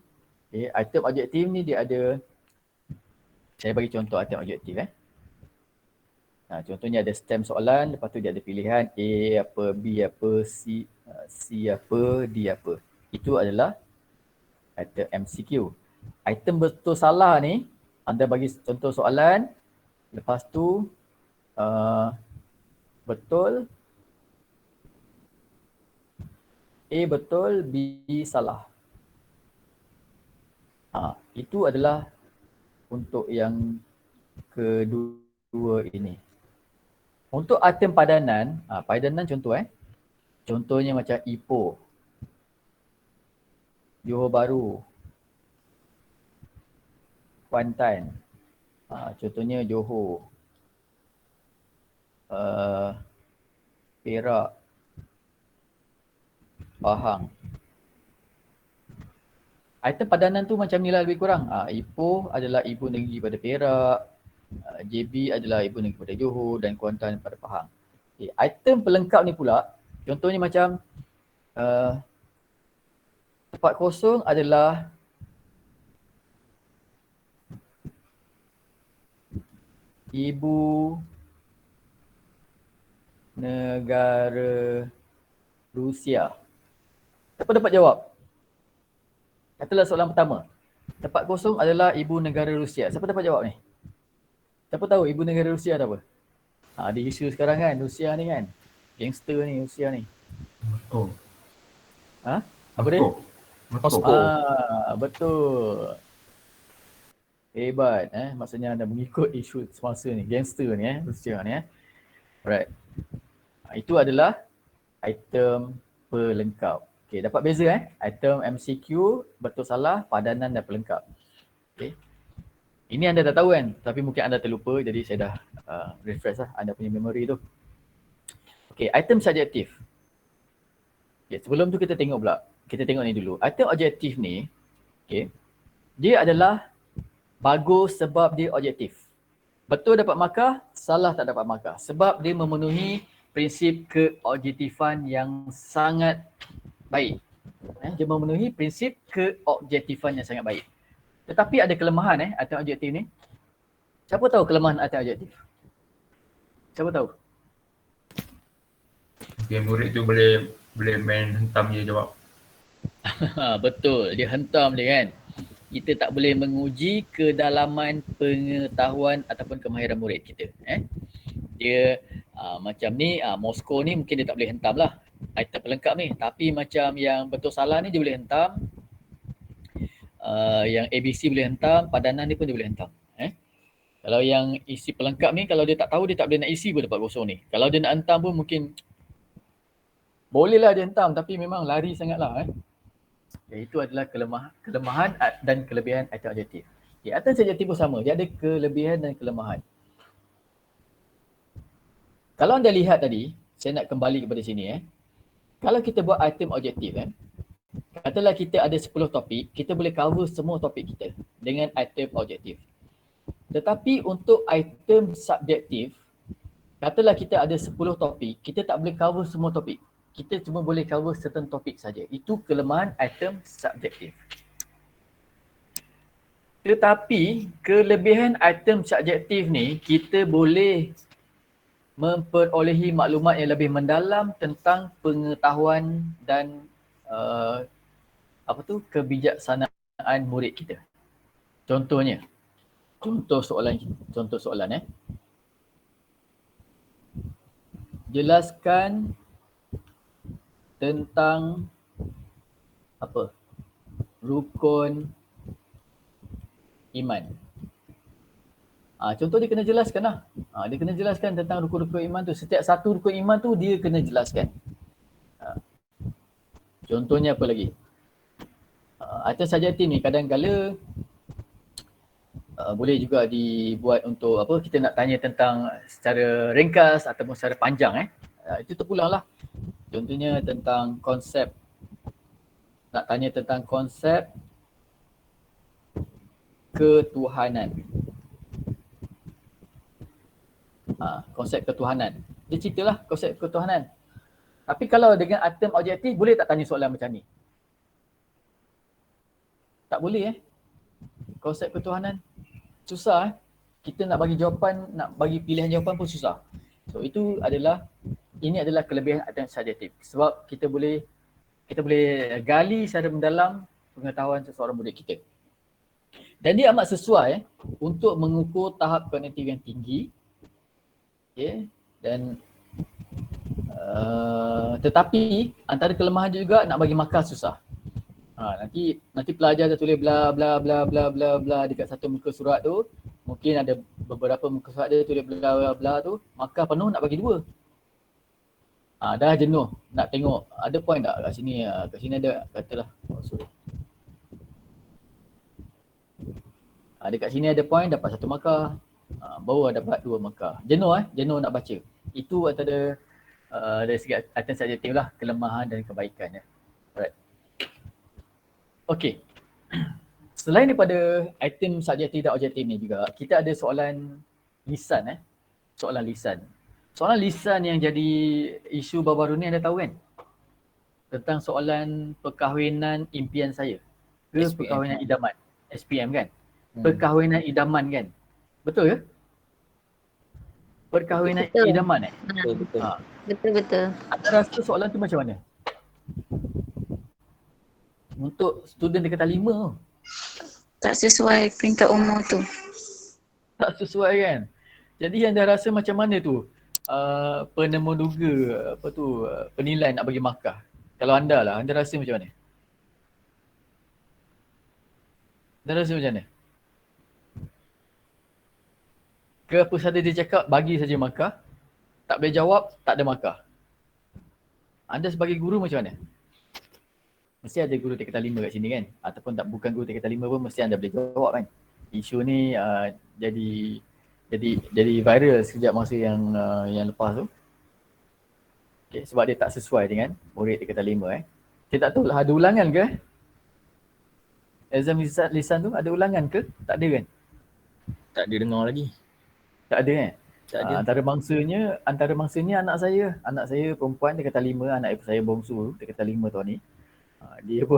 Okay. Item objektif ni dia ada, saya bagi contoh item objektif contohnya ada stem soalan, lepas tu dia ada pilihan A apa, B apa, C apa, D apa. Itu adalah item MCQ. Item betul salah ni, anda bagi contoh soalan, lepas tu betul, A betul, B salah. Itu adalah untuk yang kedua ini. Untuk item padanan, padanan contoh contohnya macam Ipoh, Johor Bahru, Kuantan, contohnya Johor, Perak, Pahang. Item padanan tu macam ni lah lebih kurang. Ipoh adalah ibu negeri pada Perak, JB adalah ibu negeri pada Johor dan Kuantan pada Pahang. Okay. Item pelengkap ni pula, contohnya macam tempat kosong adalah ibu negara Rusia. Siapa dapat jawab? Katalah soalan pertama. Tempat kosong adalah ibu negara Rusia. Siapa dapat jawab ni? Siapa tahu ibu negara Rusia ada apa? Ada isu sekarang kan, Rusia ni kan. Gangster ni, Rusia ni. Betul. Apa dia? Betul. Betul. Hebat maksudnya anda mengikut isu semasa ni, gangster ni Rusia ni Alright. Itu adalah item pelengkap. Okey, dapat beza item MCQ, betul salah, padanan dan pelengkap. Okey. Ini anda dah tahu kan, tapi mungkin anda terlupa, jadi saya dah refresh anda punya memory tu. Okey, item subjektif. Okay, sebelum tu kita tengok pula. Kita tengok ni dulu. Item objektif ni, okay, dia adalah bagus sebab dia objektif. Betul dapat markah, salah tak dapat markah. Sebab dia memenuhi prinsip keobjektifan yang sangat baik. Dia memenuhi prinsip keobjektifan yang sangat baik. Tetapi ada kelemahan item objektif ni. Siapa tahu kelemahan item objektif? Siapa tahu? Okay, murid tu boleh Boleh main hentam je jawab. Betul, dia hentam dia kan. Kita tak boleh menguji kedalaman pengetahuan ataupun kemahiran murid kita. Dia macam ni, Moskow ni mungkin dia tak boleh hentam lah item pelengkap ni. Tapi macam yang betul salah ni dia boleh hentam. Yang ABC boleh hentam, padanan ni pun dia boleh hentam. Kalau yang isi pelengkap ni, kalau dia tak tahu dia tak boleh nak isi pun dapat kosong ni. Kalau dia nak hentam pun mungkin bolehlah dia hentam tapi memang lari sangatlah. Itu adalah kelemahan dan kelebihan item adjektif. Item adjektif pun sama, dia ada kelebihan dan kelemahan. Kalau anda lihat tadi, saya nak kembali kepada sini. Kalau kita buat item objektif, katalah kita ada 10 topik, kita boleh cover semua topik kita dengan item objektif. Tetapi untuk item subjektif, katalah kita ada 10 topik, kita tak boleh cover semua topik. Kita cuma boleh cover certain topik saja. Itu kelemahan item subjektif. Tetapi kelebihan item subjektif ni, kita boleh memperolehi maklumat yang lebih mendalam tentang pengetahuan dan kebijaksanaan murid kita. Contohnya, contoh soalan jelaskan tentang rukun iman. Contoh dia kena jelaskan lah. Dia kena jelaskan tentang rukun-rukun iman tu. Setiap satu rukun iman tu dia kena jelaskan. Contohnya apa lagi? Item subjektif ni kadang-kala boleh juga dibuat untuk kita nak tanya tentang secara ringkas ataupun secara panjang. Itu terpulang lah. Contohnya tentang konsep, nak tanya tentang konsep ketuhanan. Konsep ketuhanan. Dia ceritalah konsep ketuhanan. Tapi kalau dengan item objektif, boleh tak tanya soalan macam ni? Tak boleh konsep ketuhanan. Susah Kita nak bagi jawapan, nak bagi pilihan jawapan pun susah. So ini adalah kelebihan item subjektif. Sebab kita boleh gali secara mendalam pengetahuan seseorang murid kita. Dan dia amat sesuai untuk mengukur tahap kognitif yang tinggi. Dan tetapi antara kelemahan juga nak bagi markah susah. Nanti pelajar dah tulis bla bla bla bla bla bla dekat satu muka surat tu. Mungkin ada beberapa muka surat dia tulis bla bla bla tu, markah penuh nak bagi 2. Dah jenuh nak tengok ada point tak kat sini. Kat sini ada katalah dekat sini ada point, dapat 1 markah. Baru dapat 2 markah. Jenuh nak baca. Itu antara dari segi item subjektif lah, kelemahan dan kebaikan. Alright. Okey. Selain daripada item subjektif dan objektif ni juga, kita ada soalan lisan. Soalan lisan. Soalan lisan yang jadi isu baru-baru ni anda tahu kan? Tentang soalan perkahwinan impian saya ke SPM. Perkahwinan idaman. SPM kan? Perkahwinan idaman kan? Betul ke? Perkahwinan Betul. idaman Betul. Betul-betul. Anda rasa soalan tu macam mana? Untuk student dekat 5 tu. Tak sesuai peringkat umur tu. Tak sesuai kan? Jadi anda rasa macam mana tu? Penemu duga penilaian nak bagi markah. Kalau anda rasa macam mana? Anda rasa macam mana? Ke apa sahaja dia cakap, bagi saja markah. Tak boleh jawab, tak ada markah. Anda sebagai guru macam mana? Mesti ada guru tingkatan 5 kat sini kan? Ataupun bukan guru tingkatan 5 pun mesti anda boleh jawab kan? Isu ni jadi viral sejak masa yang lepas tu. Okay, sebab dia tak sesuai dengan murid tingkatan 5 Saya tak tahu lah, ada ulangan ke? Exam lisan tu ada ulangan ke? Tak ada kan? Tak ada dengar lagi. Tak ada kan? Tak ada. Antara mangsanya anak saya perempuan tingkatan 5, anak saya bongsu tingkatan 5 tahun ni. Dia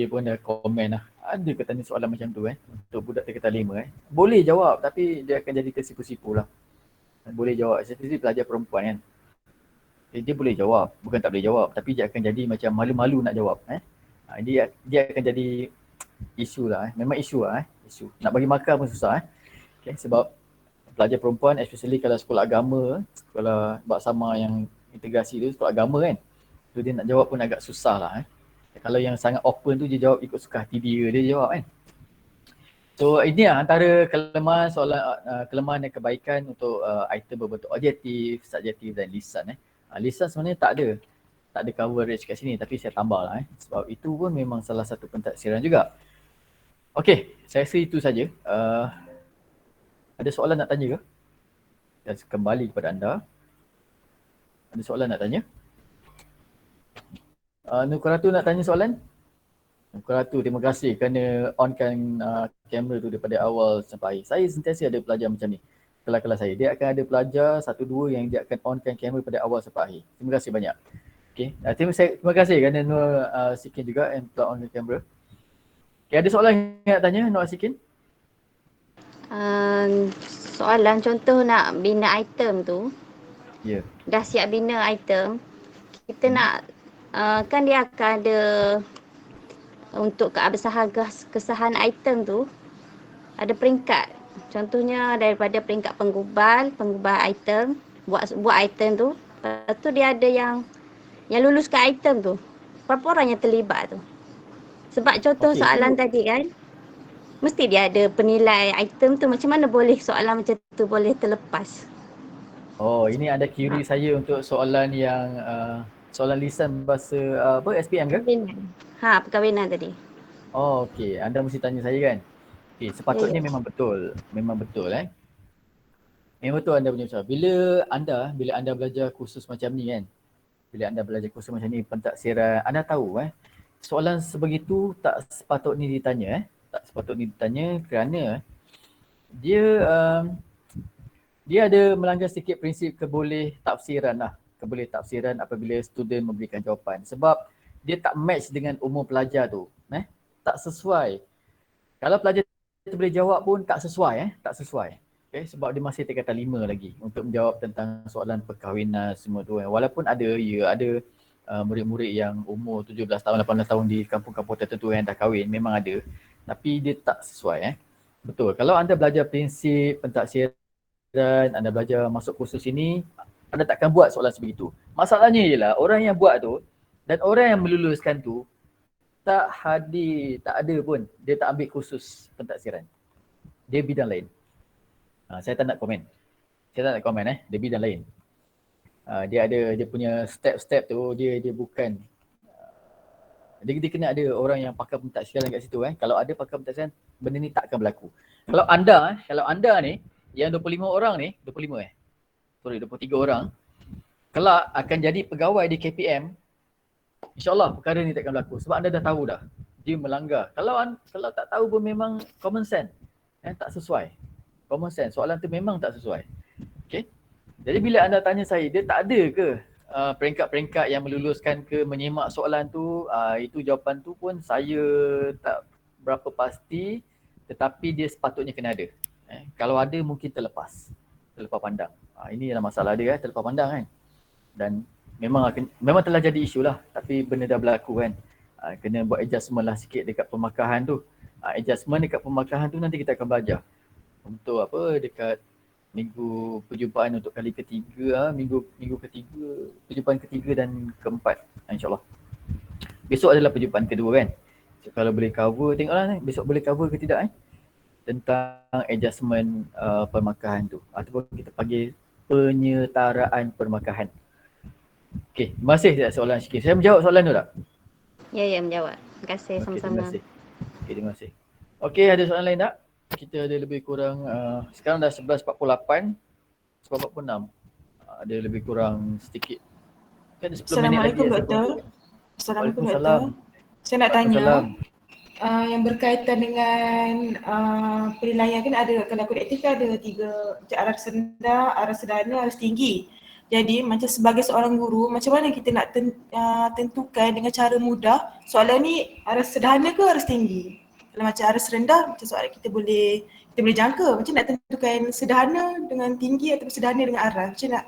pun dah komen lah. Ada ke tanya soalan macam tu untuk budak tingkatan 5 Boleh jawab tapi dia akan jadi tersipu-sipu lah. Boleh jawab, especially pelajar perempuan kan. dia boleh jawab, bukan tak boleh jawab, tapi dia akan jadi macam malu-malu nak jawab. Dia akan jadi isu lah. Memang isu lah. Isu. Nak bagi makan pun susah. Okay, sebab pelajar perempuan, especially kalau sekolah agama, sekolah baksama yang integrasi tu, sekolah agama kan, tu dia nak jawab pun agak susah lah. Kalau yang sangat open tu dia jawab ikut suka hati dia jawab kan. So ini lah antara kelemahan soalan kelemahan dan kebaikan untuk item berbentuk objektif, subjektif dan lisan. Lisan sebenarnya tak ada coverage kat sini, tapi saya tambah lah sebab itu pun memang salah satu pentadsiran juga. Okey, saya rasa itu saja. Ada soalan nak tanya ke? Dan kembali kepada anda. Ada soalan nak tanya? Nukuratu nak tanya soalan? Nukuratu, terima kasih kerana onkan kamera tu daripada awal sampai akhir. Saya sentiasa ada pelajar macam ni. Kelas-kelas saya. Dia akan ada pelajar 1-2 yang dia akan onkan kamera pada awal sampai akhir. Terima kasih banyak. Okay. Terima kasih kerana Nur Sikin juga yang telah onkan kamera. Okay, ada soalan yang nak tanya Nur Sikin? Soalan contoh nak bina item tu, Ya. dah siap bina item, kita nak kan dia akan ada untuk keabsahan item tu ada peringkat. Contohnya daripada peringkat penggubal item, buat item tu. Lepas tu dia ada yang luluskan item tu. Berapa orang yang terlibat tu? Sebab contoh soalan tadi kan, mesti dia ada penilai item tu, macam mana boleh soalan macam tu boleh terlepas? Oh, ini ada query saya untuk soalan yang soalan lisan bahasa SPM ke? Perkahwinan tadi. Oh, okey. Anda mesti tanya saya kan? Okey, sepatutnya memang betul. Memang betul Memang betul anda punya usaha. Bila anda belajar kursus macam ni kan? Bila anda belajar kursus macam ni, pentadsiran, anda tahu soalan sebegitu tak sepatutnya ditanya Tak sepatutnya ditanya kerana dia ada melanggar sikit prinsip keboleh tafsiran apabila student memberikan jawapan. Sebab dia tak match dengan umur pelajar tu. Tak sesuai. Kalau pelajar tu boleh jawab pun tak sesuai. Okay, sebab dia masih tingkatan 5 lagi untuk menjawab tentang soalan perkahwinan semua tu. Walaupun ada murid-murid yang umur 17 tahun, 18 tahun di kampung-kampung tertentu yang dah kahwin, memang ada. Tapi dia tak sesuai. Betul. Kalau anda belajar prinsip pentadsiran, anda belajar masuk kursus ini, anda takkan buat soalan sebegitu. Masalahnya ialah orang yang buat tu dan orang yang meluluskan tu tak ada pun. Dia tak ambil kursus pentadsiran. Dia bidang lain. Saya tak nak komen. Dia bidang lain. Dia ada dia punya step-step tu, dia bukan dia kena ada orang yang pakar pentadsiran kat situ. Kalau ada pakar pentadsiran, benda ni tak akan berlaku. Kalau anda ni yang 25 orang ni, 23 orang kelak akan jadi pegawai di KPM, InsyaAllah perkara ni takkan berlaku sebab anda dah tahu dah. Dia melanggar. Kalau tak tahu pun memang common sense. Tak sesuai. Common sense. Soalan tu memang tak sesuai. Okay. Jadi bila anda tanya saya, dia tak ada ke peringkat-peringkat yang meluluskan ke menyemak soalan tu, itu jawapan tu pun saya tak berapa pasti, tetapi dia sepatutnya kena ada. Kalau ada mungkin terlepas pandang. Ini adalah masalah dia, terlepas pandang kan. Dan memang telah jadi isu lah, tapi benda dah berlaku kan. Kena buat adjustment lah sikit dekat pemakahan tu. Adjustment dekat pemakahan tu nanti kita akan belajar. Untuk dekat minggu perjumpaan untuk kali ketiga, minggu ketiga, perjumpaan ketiga dan keempat, insyaAllah. Besok adalah perjumpaan kedua kan. So, kalau boleh cover, tengoklah besok boleh cover ke tidak tentang adjustment permakahan tu. Ataupun kita panggil penyetaraan permakahan. Okey, terima kasih soalan sikit. Saya menjawab soalan tu tak? Ya, menjawab. Terima kasih sama-sama. Terima kasih. Okey, ada soalan lain tak? Kita ada lebih kurang, sekarang dah 11.48, 11.46. Ada lebih kurang sedikit. Kan 10 minit lagi. Assalamualaikum Doktor. Assalamualaikum Doktor. Saya nak tanya, yang berkaitan dengan penilaian kan ada, kalau kod etik kan ada 3, aras rendah, aras sederhana, aras tinggi. Jadi macam sebagai seorang guru, macam mana kita nak tentukan dengan cara mudah soalan ni aras sederhana ke aras tinggi? Kalau macam aras rendah, macam soalan kita boleh jangka. Macam nak tentukan sederhana dengan tinggi atau sederhana dengan aras? Macam nak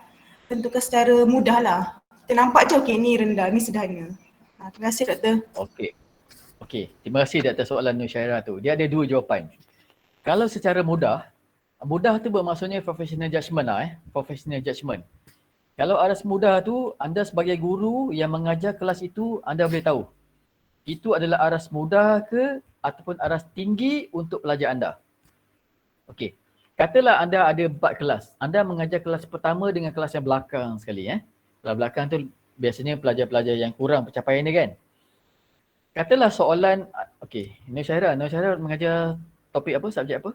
tentukan secara mudah lah. Kita nampak je okey ni rendah, ni sederhana. Terima kasih Doktor. Okey. Terima kasih Dr. soalan Nur Syairah tu. Dia ada dua jawapan. Kalau secara mudah tu bermaksudnya professional judgement lah professional judgement. Kalau aras mudah tu, anda sebagai guru yang mengajar kelas itu, anda boleh tahu itu adalah aras mudah ke ataupun aras tinggi untuk pelajar anda. Okey. Katalah anda ada 4 kelas. Anda mengajar kelas pertama dengan kelas yang belakang sekali. Kelas belakang tu biasanya pelajar-pelajar yang kurang pencapaian dia kan. Katalah soalan, okey, Nur Syairah mengajar topik apa, subjek apa?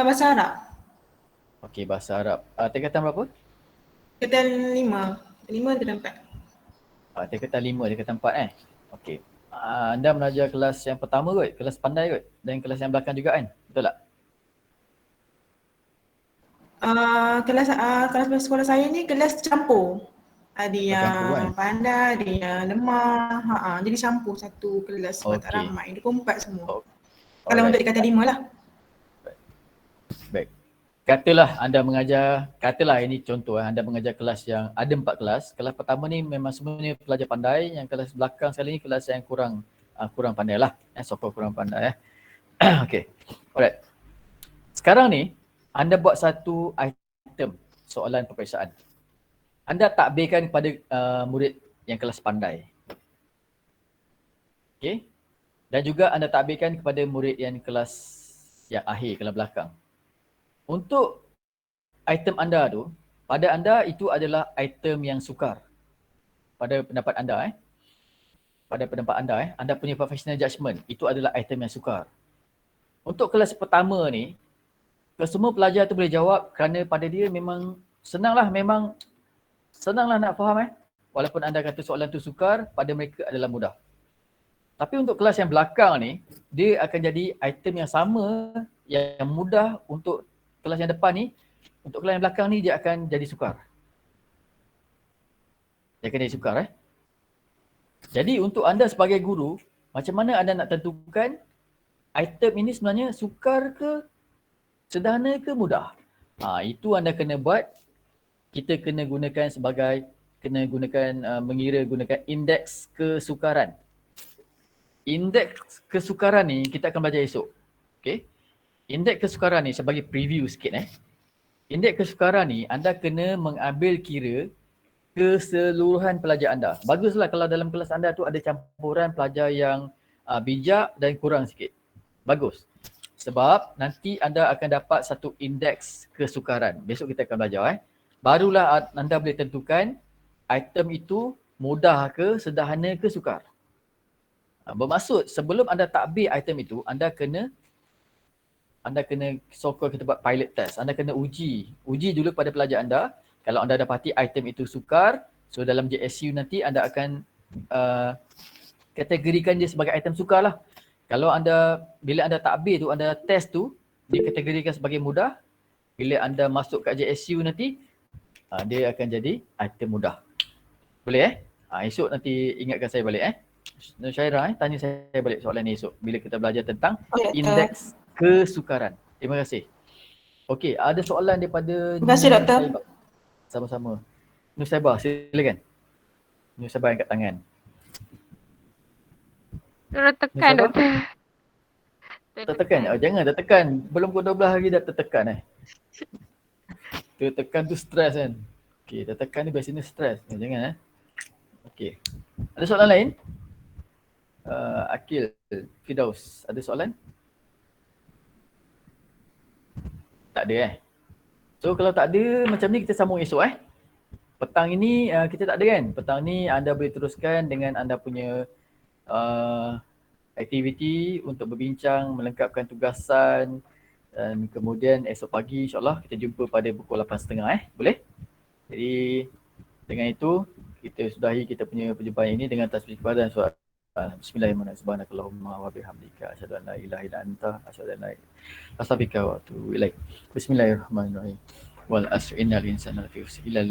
Bahasa Arab. Okey, bahasa Arab. Tingkatan berapa? Tingkatan 5. 5 dan 4. Tingkatan 5, tingkatan 4 Okey. Anda mengajar kelas yang pertama kot, kelas pandai kot, dan kelas yang belakang juga kan? Betul tak? Kelas sekolah saya ni kelas campur. Ada yang pandai, ada yang lemah. Jadi campur satu kelas sebab tak ramai. 24 semua. Kalau untuk tingkatan 5 lah. Baik. Katalah anda mengajar, ini contoh anda mengajar kelas yang ada 4 kelas. Kelas pertama ni memang semuanya pelajar pandai, yang kelas belakang sekali ni kelas yang kurang pandai lah. So-called kurang pandai. Okey. Alright. Sekarang ni anda buat satu item soalan peperiksaan. Anda takbirkan kepada murid yang kelas pandai. Okey. Dan juga anda takbirkan kepada murid yang kelas yang akhir, kelas belakang. Untuk item anda tu, pada anda itu adalah item yang sukar. Pada pendapat anda pada pendapat anda anda punya professional judgement, itu adalah item yang sukar. Untuk kelas pertama ni, semua pelajar tu boleh jawab kerana pada dia memang senanglah nak faham Walaupun anda kata soalan tu sukar, pada mereka adalah mudah. Tapi untuk kelas yang belakang ni, dia akan jadi item yang sama, yang mudah untuk kelas yang depan ni. Untuk kelas yang belakang ni, dia akan jadi sukar. Jadi untuk anda sebagai guru, macam mana anda nak tentukan item ini sebenarnya sukar ke, sederhana ke, mudah? Itu anda kena buat. Kita kena gunakan gunakan indeks kesukaran. Indeks kesukaran ni kita akan belajar esok. Okey. Indeks kesukaran ni sebagai preview sikit Indeks kesukaran ni anda kena mengambil kira keseluruhan pelajar anda. Baguslah kalau dalam kelas anda tu ada campuran pelajar yang bijak dan kurang sikit. Bagus. Sebab nanti anda akan dapat satu indeks kesukaran. Besok kita akan belajar Barulah anda boleh tentukan item itu mudah ke, sederhana ke, sukar. Bermaksud sebelum anda takbir item itu, anda kena so-called kita buat pilot test. Anda kena uji dulu pada pelajar anda. Kalau anda dapati item itu sukar, so dalam JSU nanti anda akan kategorikan dia sebagai item sukar lah. Kalau bila anda takbir tu, anda test tu, dikategorikan sebagai mudah. Bila anda masuk kat JSU nanti, dia akan jadi item mudah. Boleh esok nanti ingatkan saya balik Nur Syairah tanya saya balik soalan ni esok bila kita belajar tentang indeks kesukaran. Terima kasih. Okey, ada soalan daripada Terima kasih Doktor. Sama-sama. Nur Saibah, silakan. Nur Saibah angkat tangan. Tertekan Doktor. Tertekan? Jangan tertekan. Belum pukul 12 lagi dah tertekan Tertekan tu stres kan. Okey, tertekan ni biasanya stres. Jangan Okey. Ada soalan lain? Akil, Firdaus, ada soalan? Tak ada So kalau tak ada, macam ni kita sambung esok Petang ini kita tak ada kan? Petang ni anda boleh teruskan dengan anda punya aktiviti untuk berbincang, melengkapkan tugasan, dan kemudian esok pagi insyaAllah kita jumpa pada pukul 8.30 Boleh? Jadi dengan itu kita sudahi kita punya perjumpaan ini dengan tasbih kepada dan surat Bismillahirrahmanirrahim. Subhanakallahumma wa bihamdika asyhadu an la ilaha illa anta asyhadu an la ilaha illa anta astaghfiruka wa atubu ilaik. Bismillahirrahmanirrahim. Wal asri innal insana lafi khusr illa